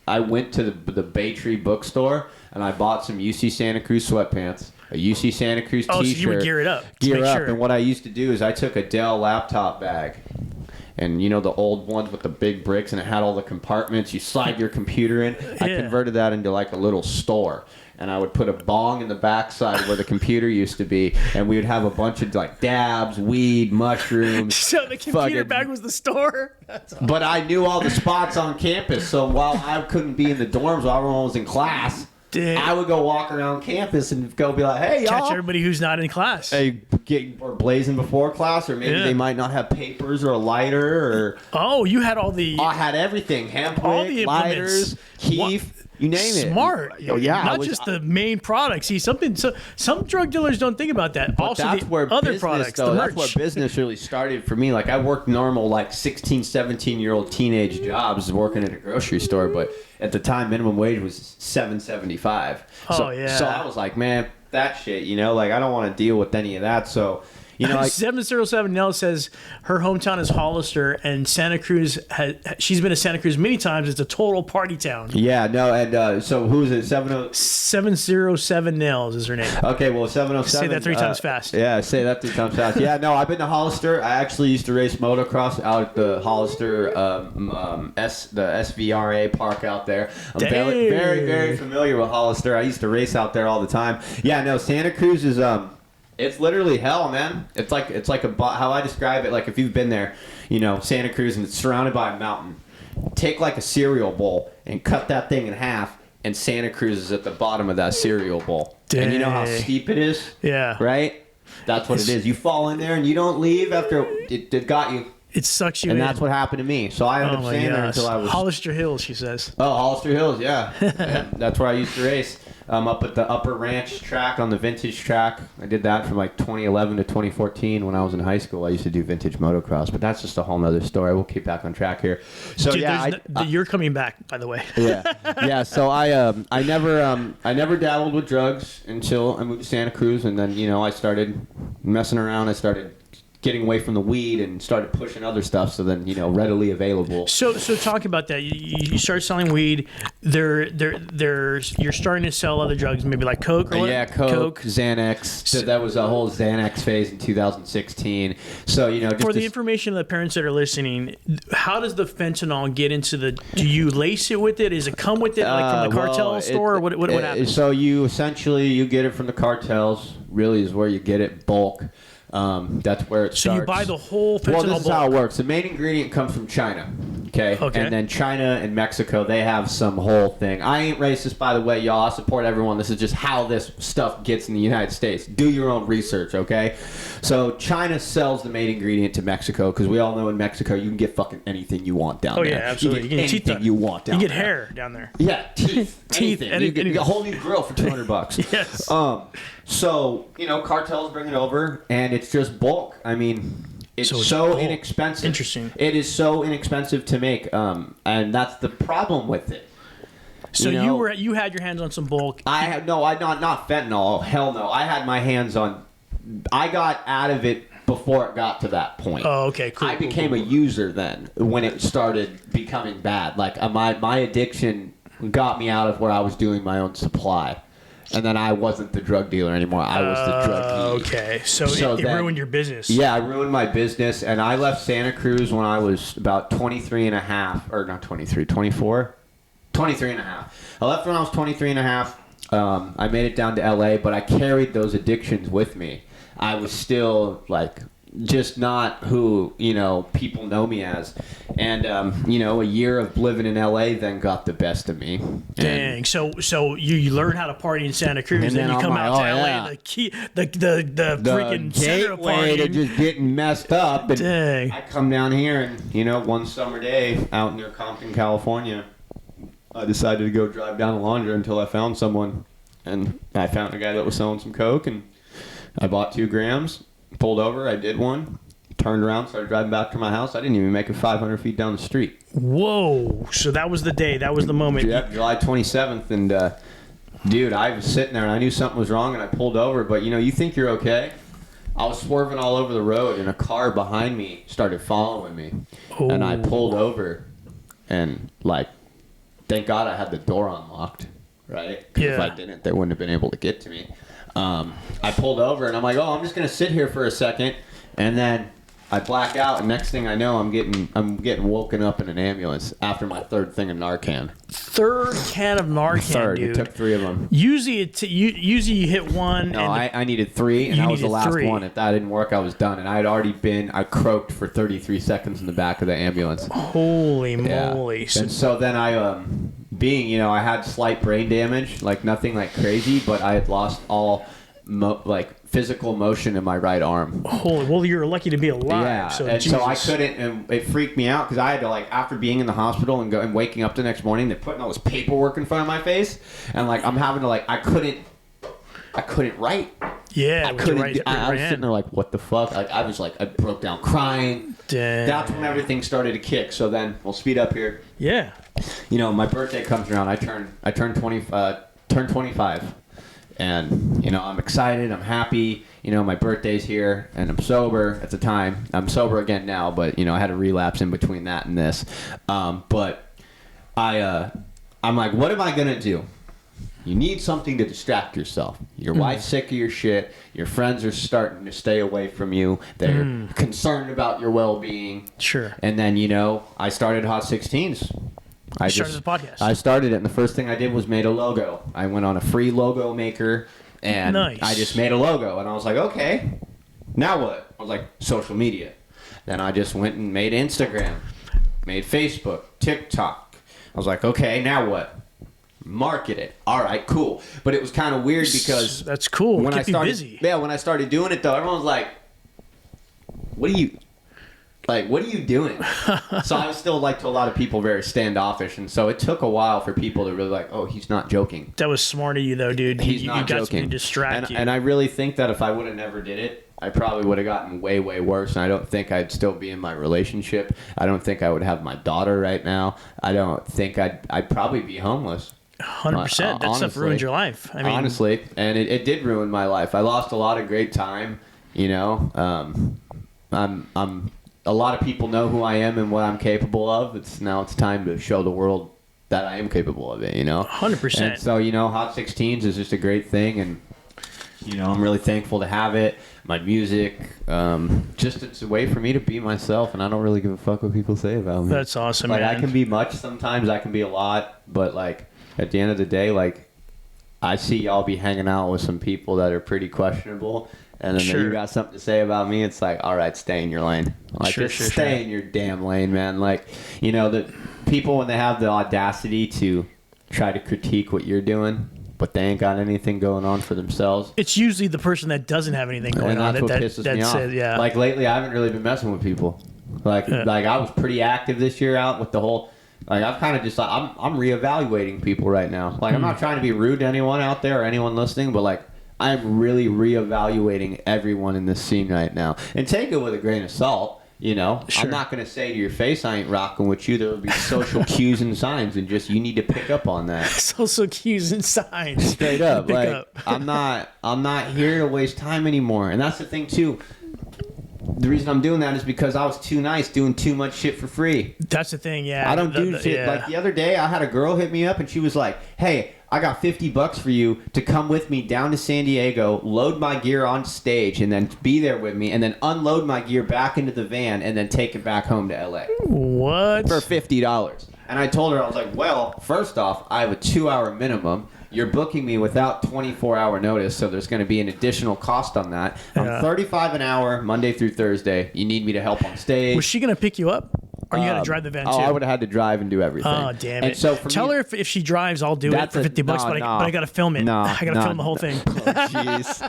I went to the Bay Tree bookstore and I bought some UC Santa Cruz sweatpants, a UC Santa Cruz Oh, so T-shirt. you would gear it up to Gear make up. sure. And what I used to do is I took a Dell laptop bag. And the old ones with the big bricks, and it had all the compartments. You slide your computer in. I Yeah. converted that into like a little store. And I would put a bong in the backside where the computer used to be, and we would have a bunch of like dabs, weed, mushrooms. So the computer fucking- bag was the store. But I knew all the spots on campus, so while I couldn't be in the dorms while everyone was in class, Dude. I would go walk around campus and go be like, "Hey, Catch y'all." everybody who's not in class. Hey, or blazing before class, or maybe Yeah. they might not have papers or a lighter, or Oh, you had all the. I had everything: hemp All wick, the lighters, implements. keef. you name it. Smart. Oh, yeah, I Not was- just the main product. See, something. So some drug dealers don't think about that. But also, that's the where other business, products, though, the that's merch. where business really started for me. Like I worked normal, like 16, 17-year-old teenage jobs working at a grocery store, but at the time minimum wage was $7.75. Oh, yeah. So I was like, man, that shit, you know, like I don't want to deal with any of that. So, you know, like 707 Nell says her hometown is Hollister, and Santa Cruz. She's been to Santa Cruz many times. It's a total party town. yeah, no, and so who's it? 707 Nails is her name. Okay, well, 707. Say that 3 times fast. Yeah, say that 3 times fast. Yeah, no, I've been to Hollister. I actually used to race motocross out at the Hollister, the SVRA park out there. I'm very, very, very familiar with Hollister. I used to race out there all the time. Yeah, no, Santa Cruz is it's literally hell, man. It's like how I describe it. Like if you've been there, you know, Santa Cruz, and it's surrounded by a mountain. Take like a cereal bowl and cut that thing in half, and Santa Cruz is at the bottom of that cereal bowl. And you know how Dang. steep it is? Yeah. Right? That's what it is. You fall in there and you don't leave after it got you. It sucks you And in. that's what happened to me. So I ended Oh up my staying there gosh. until I was... Hollister Hills, she says. Oh, Hollister Hills, yeah. Yeah, that's where I used to race. Up at the Upper Ranch track on the vintage track. I did that from like 2011 to 2014 when I was in high school. I used to do vintage motocross, but that's just a whole nother story. We'll keep back on track here. So Dude, yeah, you're coming back, by the way. yeah. So I never dabbled with drugs until I moved to Santa Cruz, and then I started messing around. I started getting away from the weed and started pushing other stuff. So then readily available. So talk about that. You start selling weed. You're starting to sell other drugs, maybe like coke or what? Yeah, coke, Xanax. So that was a whole Xanax phase in 2016. So just For the information of the parents that are listening, how does the fentanyl get into the? Do you lace it with it? Does it come with it, like from the cartel store? Or what happens? So you essentially get it from the cartels. Really, is where you get it bulk. That's where it starts. So you buy the whole fentanyl Well, this is how it bulk. works. The main ingredient comes from China. Okay? Okay. And then China and Mexico, they have some whole thing. I ain't racist, by the way, y'all. I support everyone. This is just how this stuff gets in the United States. Do your own research, okay? So China sells the main ingredient to Mexico, because we all know in Mexico you can get fucking anything you want down Oh there. yeah, absolutely. You can get teeth anything done. you want down You there. get hair down there. Yeah, teeth. Teeth, Anything. You get a whole new grill for $200. Yes. So, cartels bring it over, and it's just bulk. I mean, it's So it's so bulk. inexpensive. Interesting. It is so inexpensive to make, and that's the problem with it. So you had your hands on some bulk. Not fentanyl. Hell no. I had my hands on. I got out of it before it got to that point. Oh, okay, cool. I became a user then when it started becoming bad. Like my addiction got me out of where I was doing my own supply. And then I wasn't the drug dealer anymore. I was the druggie. Okay, so it then- ruined your business. Yeah, I ruined my business, and I left Santa Cruz when I was about 23 and a half, or not 23, 24? 23 and a half. I left when I was 23 and a half. I made it down to LA, but I carried those addictions with me. I was still, just not who, people know me as. And, a year of living in LA then got the best of me. Dang. So you learn how to party in Santa Cruz, And and then then you I'm come like, out to oh, LA, yeah. the freaking center of gateway to partying. just getting messed up. And Dang. I come down here and, one summer day out near Compton, California, I decided to go drive down the Laundra until I found someone. And I found a guy that was selling some coke, and I bought 2 grams, pulled over, I did one, turned around, started driving back to my house. I didn't even make it 500 feet down the street. Whoa. So that was the day. That was the moment. Yep, July 27th, and dude, I was sitting there and I knew something was wrong, and I pulled over. But you think you're okay. I was swerving all over the road, and a car behind me started following me, and I pulled over, and thank God I had the door unlocked, right? 'Cause if I didn't, they wouldn't have been able to get to me. I pulled over, and I'm like, oh, I'm just gonna sit here for a second, and then I black out, and next thing I know, I'm getting woken up in an ambulance after my 3rd thing of Narcan. 3rd can of Narcan, dude. It took 3 of them. Usually you hit one. No, and I needed 3, and You that was the needed last 3. one. If that didn't work, I was done. And I croaked for 33 seconds in the back of the ambulance. Holy moly. And so then I, I had slight brain damage, nothing crazy, but I had lost all, physical motion in my right arm. Holy, well, you're lucky to be alive. Yeah, So, and so I Jesus. couldn't, and it freaked me out because I had to, like, after being in the hospital and waking up the next morning, they're putting all this paperwork in front of my face, and like I'm having to, like, I couldn't write. Yeah, I with your couldn't. right I was hand. sitting there like, what the fuck? Like I was like, I broke down crying. Damn. That's when everything started to kick. So then we'll speed up here. Yeah. You know, my birthday comes around. I turn 25, and you know, I'm excited. I'm happy. You know, my birthday's here, and I'm sober at the time. I'm sober again now, but you know, I had a relapse in between that and this. But I'm like, what am I gonna do? You need something to distract yourself. Your wife's sick of your shit. Your friends are starting to stay away from you. They're concerned about your well-being. Sure. And then, you know, I started Hot 16s. I started the podcast. I started it, and the first thing I did was made a logo. I went on a free logo maker, and Nice. I just made a logo. And I was like, okay, now what? I was like, social media. Then I just went and made Instagram, made Facebook, TikTok. I was like, okay, now what? Market it. All right, cool. But it was kind of weird because That's cool. when Keep I started, you busy. yeah, when I started doing it though, everyone was like, "What are you doing?" So I was still, like, to a lot of people, very standoffish, and so it took a while for people to really like, "Oh, he's not joking. That was smart of you, though, dude. He's you not got joking." something to distract and, you. and I really think that if I would have never did it, I probably would have gotten way, way worse. And I don't think I'd still be in my relationship. I don't think I would have my daughter right now. I don't think I'd probably be homeless. 100%. That stuff honestly. ruined your life. I mean, Honestly, and it did ruin my life. I lost a lot of great time. You know, I'm a lot of people know who I am and what I'm capable of. It's time to show the world that I am capable of it. You know, 100%. And so, you know, Hot 16s is just a great thing, and you know, I'm really thankful to have it. My music, just it's a way for me to be myself, and I don't really give a fuck what people say about me. That's awesome, Like, man. I can be much sometimes, I can be a lot, but like at the end of the day, like I see y'all be hanging out with some people that are pretty questionable, and then Sure. you got something to say about me. It's like, all right, stay in your lane. Like, Sure, just sure, stay sure. in your damn lane, man. Like, you know, the people when they have the audacity to try to critique what you're doing, but they ain't got anything going on for themselves. It's usually the person that doesn't have anything going And on. that's what that pisses that's me off. it, yeah. Like lately, I haven't really been messing with people. Like I was pretty active this year out with the whole. Like I've kind of just I'm reevaluating people right now. Like I'm not trying to be rude to anyone out there or anyone listening, but like I'm really reevaluating everyone in this scene right now, and take it with a grain of salt. You know, Sure. I'm not gonna say to your face I ain't rocking with you. There will be social cues and signs, and just you need to pick up on that. Social cues and signs. Straight up, Pick like up. I'm not here to waste time anymore. And that's the thing too. The reason I'm doing that is because I was too nice, doing too much shit for free. That's the thing, yeah. I don't do shit. yeah. Like the other day, I had a girl hit me up and she was like, "Hey, I got $50 for you to come with me down to San Diego, load my gear on stage, and then be there with me, and then unload my gear back into the van, and then take it back home to LA What? for $50." And I told her, I was like, "Well, first off, I have a 2-hour minimum. You're booking me without 24-hour notice, so there's going to be an additional cost on that. I'm Yeah. $35 an hour, Monday through Thursday. You need me to help on stage." Was she going to pick you up? Or you got to drive the van, too? Oh, I would have had to drive and do everything. Oh, damn And it. so for Tell me, her if she drives, I'll do it That's for a- $50, no, but no. I got to film it. No, I got to no, film the whole thing. Oh, jeez.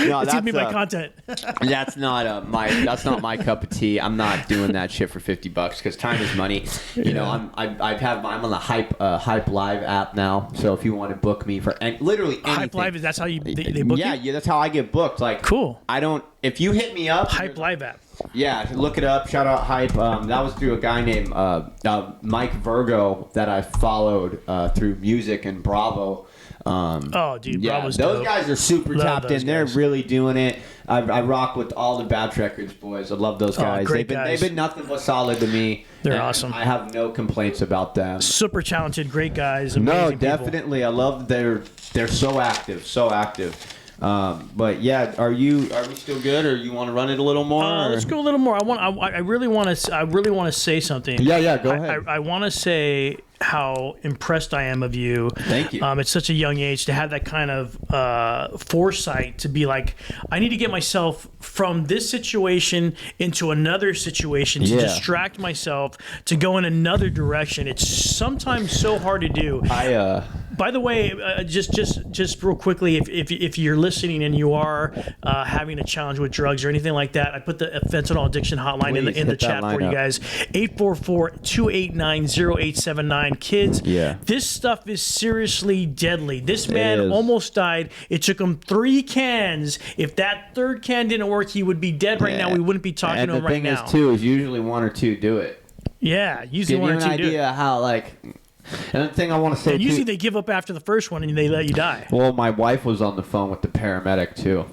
No, It's going to be my that's, content. that's not my cup of tea. I'm not doing that shit for $50 because time is money. You know, I'm on the Hype Live app now. So if you want to book me for literally anything, Hype Live, that's how they book yeah, you? yeah, that's how I get booked. Like, Cool. I don't. If you hit me up, Hype Live app. yeah, look it up. Shout out Hype. That was through a guy named Mike Virgo that I followed through music and Bravo. Oh, dude, Yeah, Bravo's those dope. guys are super Love tapped those in. They're guys. really doing it. I rock with all the Batch Records boys. I love those guys. great They've guys. been nothing but solid to me. They're and awesome. I have no complaints about them. Super talented, great guys. Amazing No, people. definitely. I love that they're so active, so active. But yeah, are we still good, or you want to run it a little more? or- Let's go a little more. I really want to say something. Yeah, go ahead. I want to say how impressed I am of you. Thank you. At such a young age to have that kind of foresight to be like, I need to get myself from this situation into another situation to Yeah. distract myself to go in another direction. It's sometimes so hard to do. By the way, just real quickly, if you're listening and you are having a challenge with drugs or anything like that, I put the fentanyl addiction hotline in Please the hit that chat for line you up. guys. 844-289-0879. Kids, Yeah. this stuff is seriously deadly. This man is. almost died. It took him 3 cans. If that third can didn't work, he would be dead right now. We wouldn't be talking and to him the right thing now. is, too, is usually 1 or 2 do it. Yeah, usually Give one you or an two do. idea how, like... And the thing I want to say, And usually too... they give up after the first one and they let you die. Well, my wife was on the phone with the paramedic, too.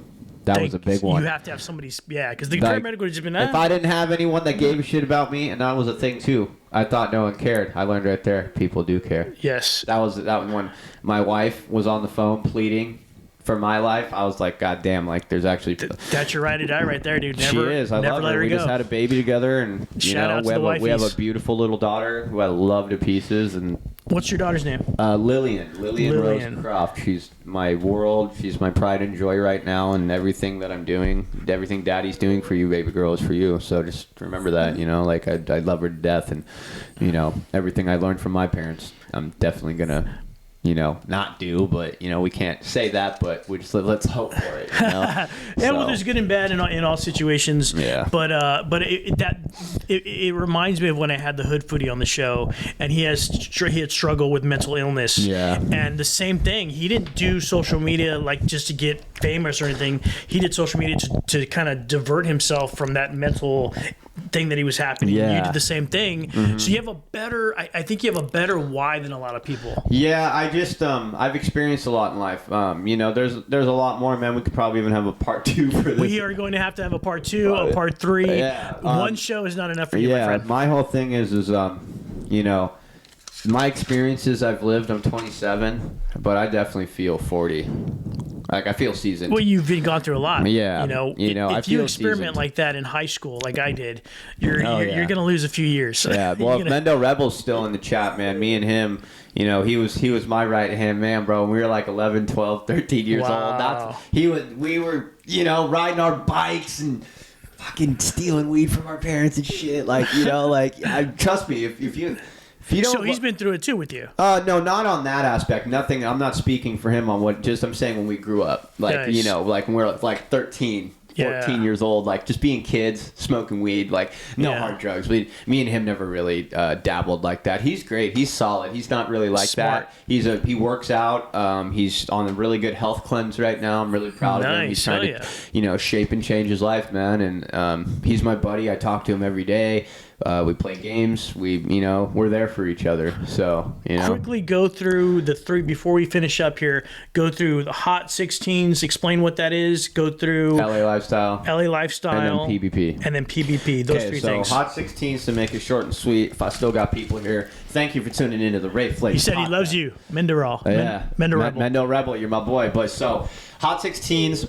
That was a big one. You have to have somebody's, because the Like, paramedic would have just been, If I didn't have anyone that gave a shit about me, and that was a thing, too, I thought no one cared. I learned right there, people do care. yes. That was when my wife was on the phone pleading for my life. I was like, God damn, like there's actually... That's your ride or die right there, dude. Never, She is. I never love let her. her We go. just had a baby together, and Shout out to the we have a wifeys. beautiful little daughter who I love to pieces. And What's your daughter's name? Lillian Lillian. Rose Croft. She's my world. She's my pride and joy right now, and everything that I'm doing, everything Daddy's doing for you, baby girl, is for you. So just remember that. Like I love her to death, and everything I learned from my parents, I'm definitely gonna. Not do, but we can't say that, but we just let's hope for it. Yeah, well, there's good and bad in all situations. Yeah. But it reminds me of when I had the Hood Foodie on the show, and he had struggled with mental illness. Yeah. And the same thing. He didn't do social media like just to get famous or anything. He did social media to kind of divert himself from that mental thing that he was happening. Yeah. You did the same thing. So you have a better. I think you have a better why than a lot of people. Yeah, I just I've experienced a lot in life. There's a lot more, man. We could probably even have a part 2 for this. We are going to have a part 2, a part 3. Yeah, One show is not enough for you, my Yeah, friend. my whole thing is my experiences I've lived. I'm 27, but I definitely feel 40. Like I feel seasoned. Well, you've gone through a lot. Yeah, I I if you feel experiment seasoned. like that in high school, like I did, you're yeah. going to lose a few years. Yeah, well, if Mendo Rebel's still in the chat, man, me and him, he was my right hand man, bro. And we were like 11, 12, 13 years Wow. old. We were, riding our bikes and fucking stealing weed from our parents and shit. Like, trust me, if you don't. So he's been through it too with you. No, not on that aspect. Nothing. I'm not speaking for him on what. Just I'm saying when we grew up, like Nice. like when we were like 13, 14 years old, like just being kids, smoking weed, like no hard drugs. Me and him never really dabbled like that. He's great. He's solid. He's not really like Smart. that. He works out. He's on a really good health cleanse right now. I'm really proud of him. He's Nice. trying Hell to, shape and change his life, man. And he's my buddy. I talk to him every day. We play games. We're there for each other. So, Quickly go through the 3 before we finish up here. Go through the Hot 16s. Explain what that is. Go through LA lifestyle. LA Lifestyle. And then PBP. And then PBP. Those 3 so things. Hot 16s to make it short and sweet. If I still got people here, thank you for tuning into the Ray Flake. He said he podcast. loves you. Menderal. Yeah. Mendo Rebel. Mendo Rebel, you're my boy. But so, Hot 16s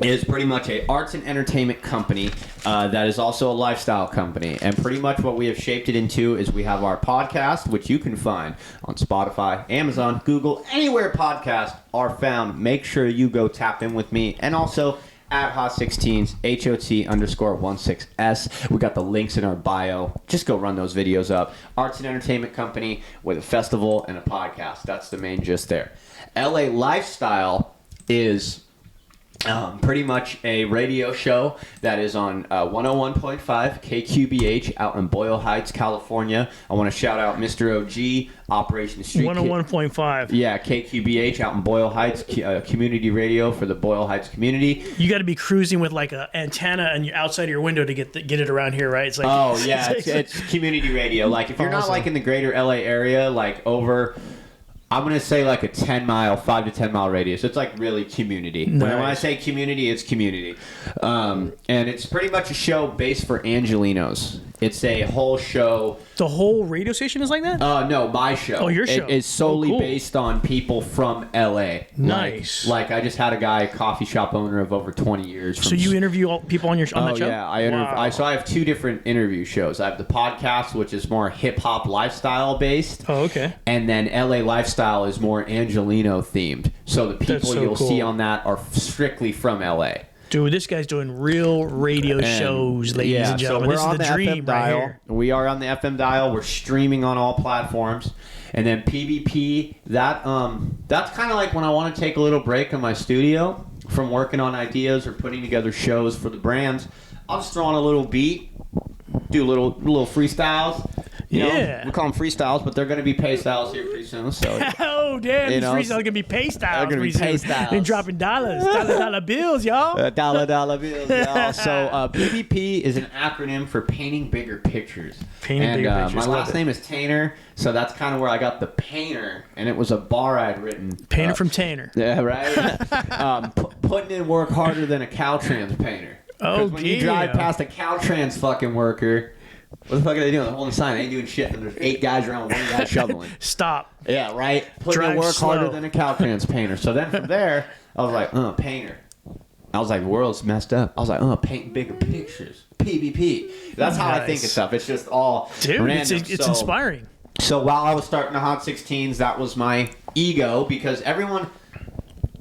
is pretty much a arts and entertainment company that is also a lifestyle company. And pretty much what we have shaped it into is we have our podcast, which you can find on Spotify, Amazon, Google, anywhere podcasts are found. Make sure you go tap in with me. And also at Hot 16s, HOT_16S. We got the links in our bio. Just go run those videos up. Arts and entertainment company with a festival and a podcast. That's the main gist there. LA Lifestyle is pretty much a radio show that is on 101.5 KQBH out in Boyle Heights, California. I want to shout out Mr. OG, Operation Street 101.5. Yeah, KQBH out in Boyle Heights, community radio for the Boyle Heights community. You got to be cruising with like an antenna and outside of your window to get it around here, right? It's like Oh, yeah, it's community radio. Like, if you're not, Awesome. like, in the greater LA area, like, over... I'm going to say like a 5 to 10 mile radius. It's like really community. Nice. When I say community, it's community. And it's pretty much a show based for Angelinos. It's a whole show. the whole radio station is like that. No, my show. Oh, your show. It is solely Oh, cool. based on people from LA. Nice. Like I just had a guy, coffee shop owner of over 20 years. So you interview all people on that show? Yeah, Wow. So I have 2 different interview shows. I have the podcast, which is more hip hop lifestyle based. Oh, okay. And then LA Lifestyle is more Angelino themed. So the people so you'll see cool. on that are strictly from LA. Dude, this guy's doing real radio shows, ladies and gentlemen. This is the dream right here. We are on the FM dial. We're streaming on all platforms. And then PvP, that's kind of like when I want to take a little break in my studio from working on ideas or putting together shows for the brands. I'll just throw on a little beat, do little freestyles. You know, we call them freestyles, but they're going to be pay styles here pretty soon. So, oh, damn. These freestyles are going to be pay styles. They're going to be pay styles. They're dropping dollars. Dollar bills, y'all. Dollar bills, y'all. So, PvP is an acronym for Painting Bigger Pictures. Painting Bigger Pictures. My last name is Tainer, so that's kind of where I got the Painter, and it was a bar I'd written. Painter from Tainer. Yeah, right? Putting in work harder than a Caltrans painter. Oh, when you drive past a Caltrans fucking worker, what the fuck are they doing? They're holding a sign. They ain't doing shit. And there's 8 guys around with 1 guy shoveling. Stop. Yeah, right? Putting in work harder than a Caltrans painter. So then from there, I was like, painter. I was like, the world's messed up. I was like, painting bigger pictures. PvP. That's how I think of stuff. It's just all random. It's inspiring. So while I was starting the Hot 16s, that was my ego because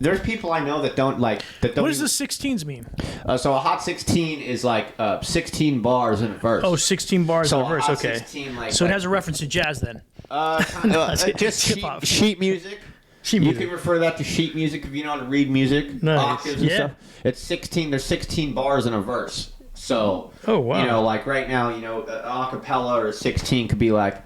there's people I know that don't like that. Don't what does the 16s mean? So a Hot 16 is like 16 bars in a verse. Oh, 16 bars in a verse. Hot Okay. 16, So it has a reference to jazz then. Just sheet music. You can refer to that to sheet music if you know how to read music. Nice. Octaves and stuff. It's 16. There's 16 bars in a verse. So oh wow. You know, like right now, you know, an acapella or 16 could be like.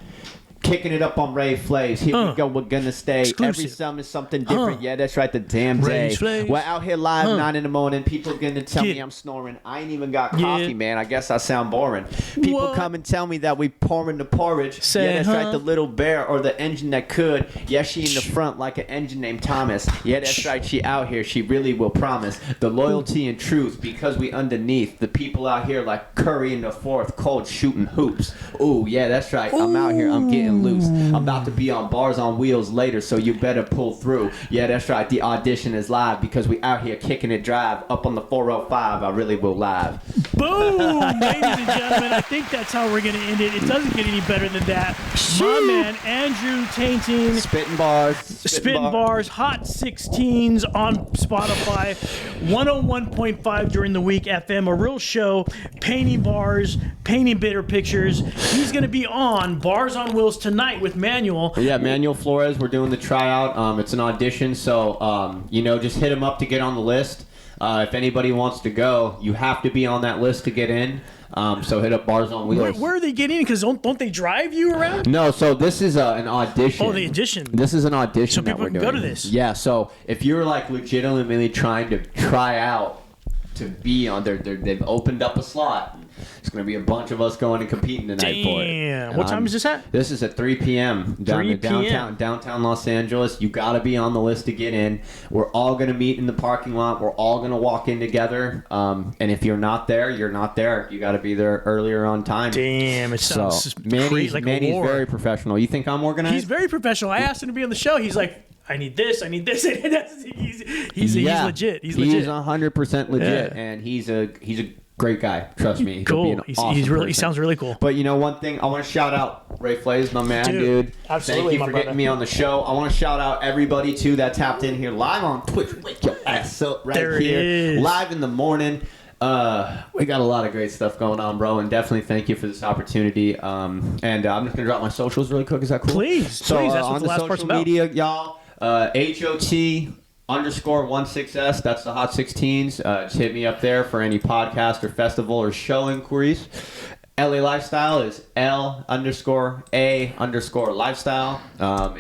Kicking it up on Ray Flays. Here we go, we're gonna stay. Exclusive. Every summer something different. Yeah, that's right, the damn day. We're out here live 9 in the morning. People gonna tell me I'm snoring. I ain't even got coffee, man. I guess I sound boring. People come and tell me that we pouring the porridge. Yeah, that's right, the little bear or the engine that could. Yeah, she in the front like an engine named Thomas. Yeah, that's right, she out here. She really will promise the loyalty and truth because we underneath. The people out here like Curry in the fourth, cold shooting hoops. Ooh, yeah, that's right. I'm out here. I'm getting loose. I'm about to be on Bars on Wheels later, so you better pull through. Yeah, that's right. The audition is live because we out here kicking it drive up on the 405. I really will live. Boom, ladies and gentlemen. I think that's how we're gonna end it. It doesn't get any better than that. My man Andrew Tainting, spitting bars, Hot 16s on Spotify, 101.5 during the week FM. A real show, painting bars, painting bitter pictures. He's gonna be on Bars on Wheels tonight with Manuel. Yeah, Manuel Flores. We're doing the tryout. It's an audition, so just hit him up to get on the list. If anybody wants to go, you have to be on that list to get in. So hit up Bars on Wheels. Where are they getting in? Because don't they drive you around? No, so this is an audition. Oh, the audition. This is an audition. So people can go to this. Yeah, so if you're like legitimately trying to try out to be on there, they've opened up a slot. It's going to be a bunch of us going and competing tonight for it. Damn. What time is this at? This is at 3 p.m. down in downtown Los Angeles. You got to be on the list to get in. We're all going to meet in the parking lot. We're all going to walk in together. And if you're not there, you're not there. You got to be there earlier on time. Damn, it sounds Manny's very professional. You think I'm organized? He's very professional. I asked him to be on the show. He's like, I need this. He's legit. He's 100% legit, and he's a great guy. Trust me. Cool. He sounds really cool. But you know, one thing I want to shout out Ray Flays, my man, dude. Absolutely, thank you for getting me on the show. I want to shout out everybody too that tapped in here live on Twitch. Wake your ass up right there here, it is. live in the morning. We got a lot of great stuff going on, bro, and definitely thank you for this opportunity. And I'm just gonna drop my socials really quick. Is that cool? Please. That's what on the last part's social media, y'all. HOT_16S. That's the Hot 16s. Just hit me up there for any podcast or festival or show inquiries. LA Lifestyle is L_A_lifestyle.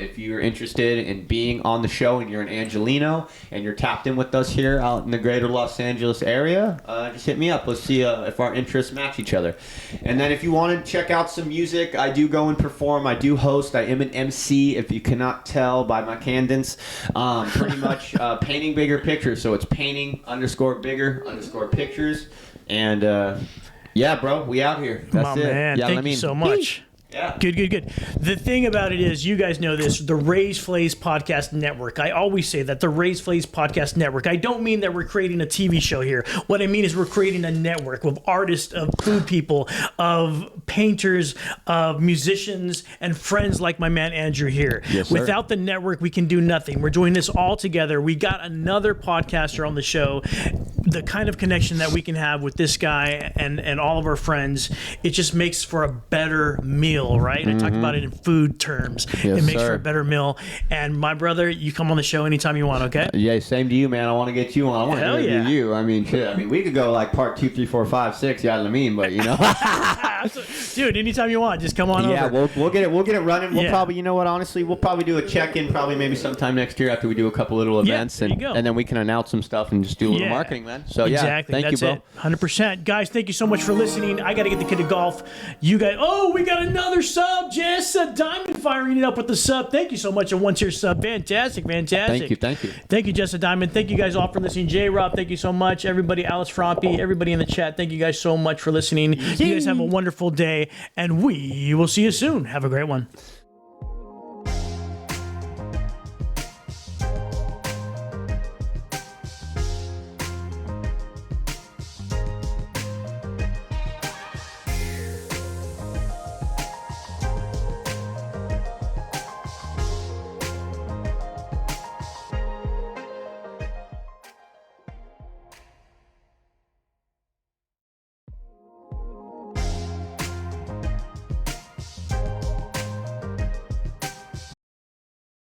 If you're interested in being on the show and you're an Angelino and you're tapped in with us here out in the greater Los Angeles area, just hit me up. Let's see if our interests match each other. And then if you want to check out some music, I do go and perform. I do host. I am an MC, if you cannot tell by my cadence. Pretty much painting bigger pictures. So it's painting_bigger_pictures. And yeah, bro, we out here. That's it. Man, thank you so much. Yeah. Good. The thing about it is, you guys know this, the Raised Flays Podcast Network. I always say that, the Raised Flays Podcast Network. I don't mean that we're creating a TV show here. What I mean is we're creating a network of artists, of food people, of painters, of musicians, and friends like my man Andrew here. Yes, sir. Without the network, we can do nothing. We're doing this all together. We got another podcaster on the show. The kind of connection that we can have with this guy and all of our friends, it just makes for a better meal, right? I talk about it in food terms. Yes, it makes for sir. a better meal. And my brother, you come on the show anytime you want, okay? Yeah, same to you, man. I want to get you on. I want to Hell interview yeah. you. I mean, shit. I mean, we could go like part 2, 3, 4, 5, 6. Yeah, I mean, but you know. Dude, anytime you want, just come on Yeah, over. we'll get it running. We'll Yeah. probably, you know what? Honestly, we'll probably do a check-in, probably maybe sometime next year after we do a couple little Yeah, events, there you go. and then we can announce some stuff and just do a little Yeah. marketing, man. So Exactly. yeah, thank That's you, bro. it. 100%. Guys, thank you so much for listening. I got to get the kid to golf. You guys, we got another sub. Jess Diamond firing it up with the sub. Thank you so much. A once-year sub. Fantastic. Thank you. Thank you, Jessa Diamond. Thank you guys all for listening. J Rob, thank you so much. Everybody, Alice Frompy, everybody in the chat, thank you guys so much for listening. You guys have a wonderful day, and we will see you soon. Have a great one.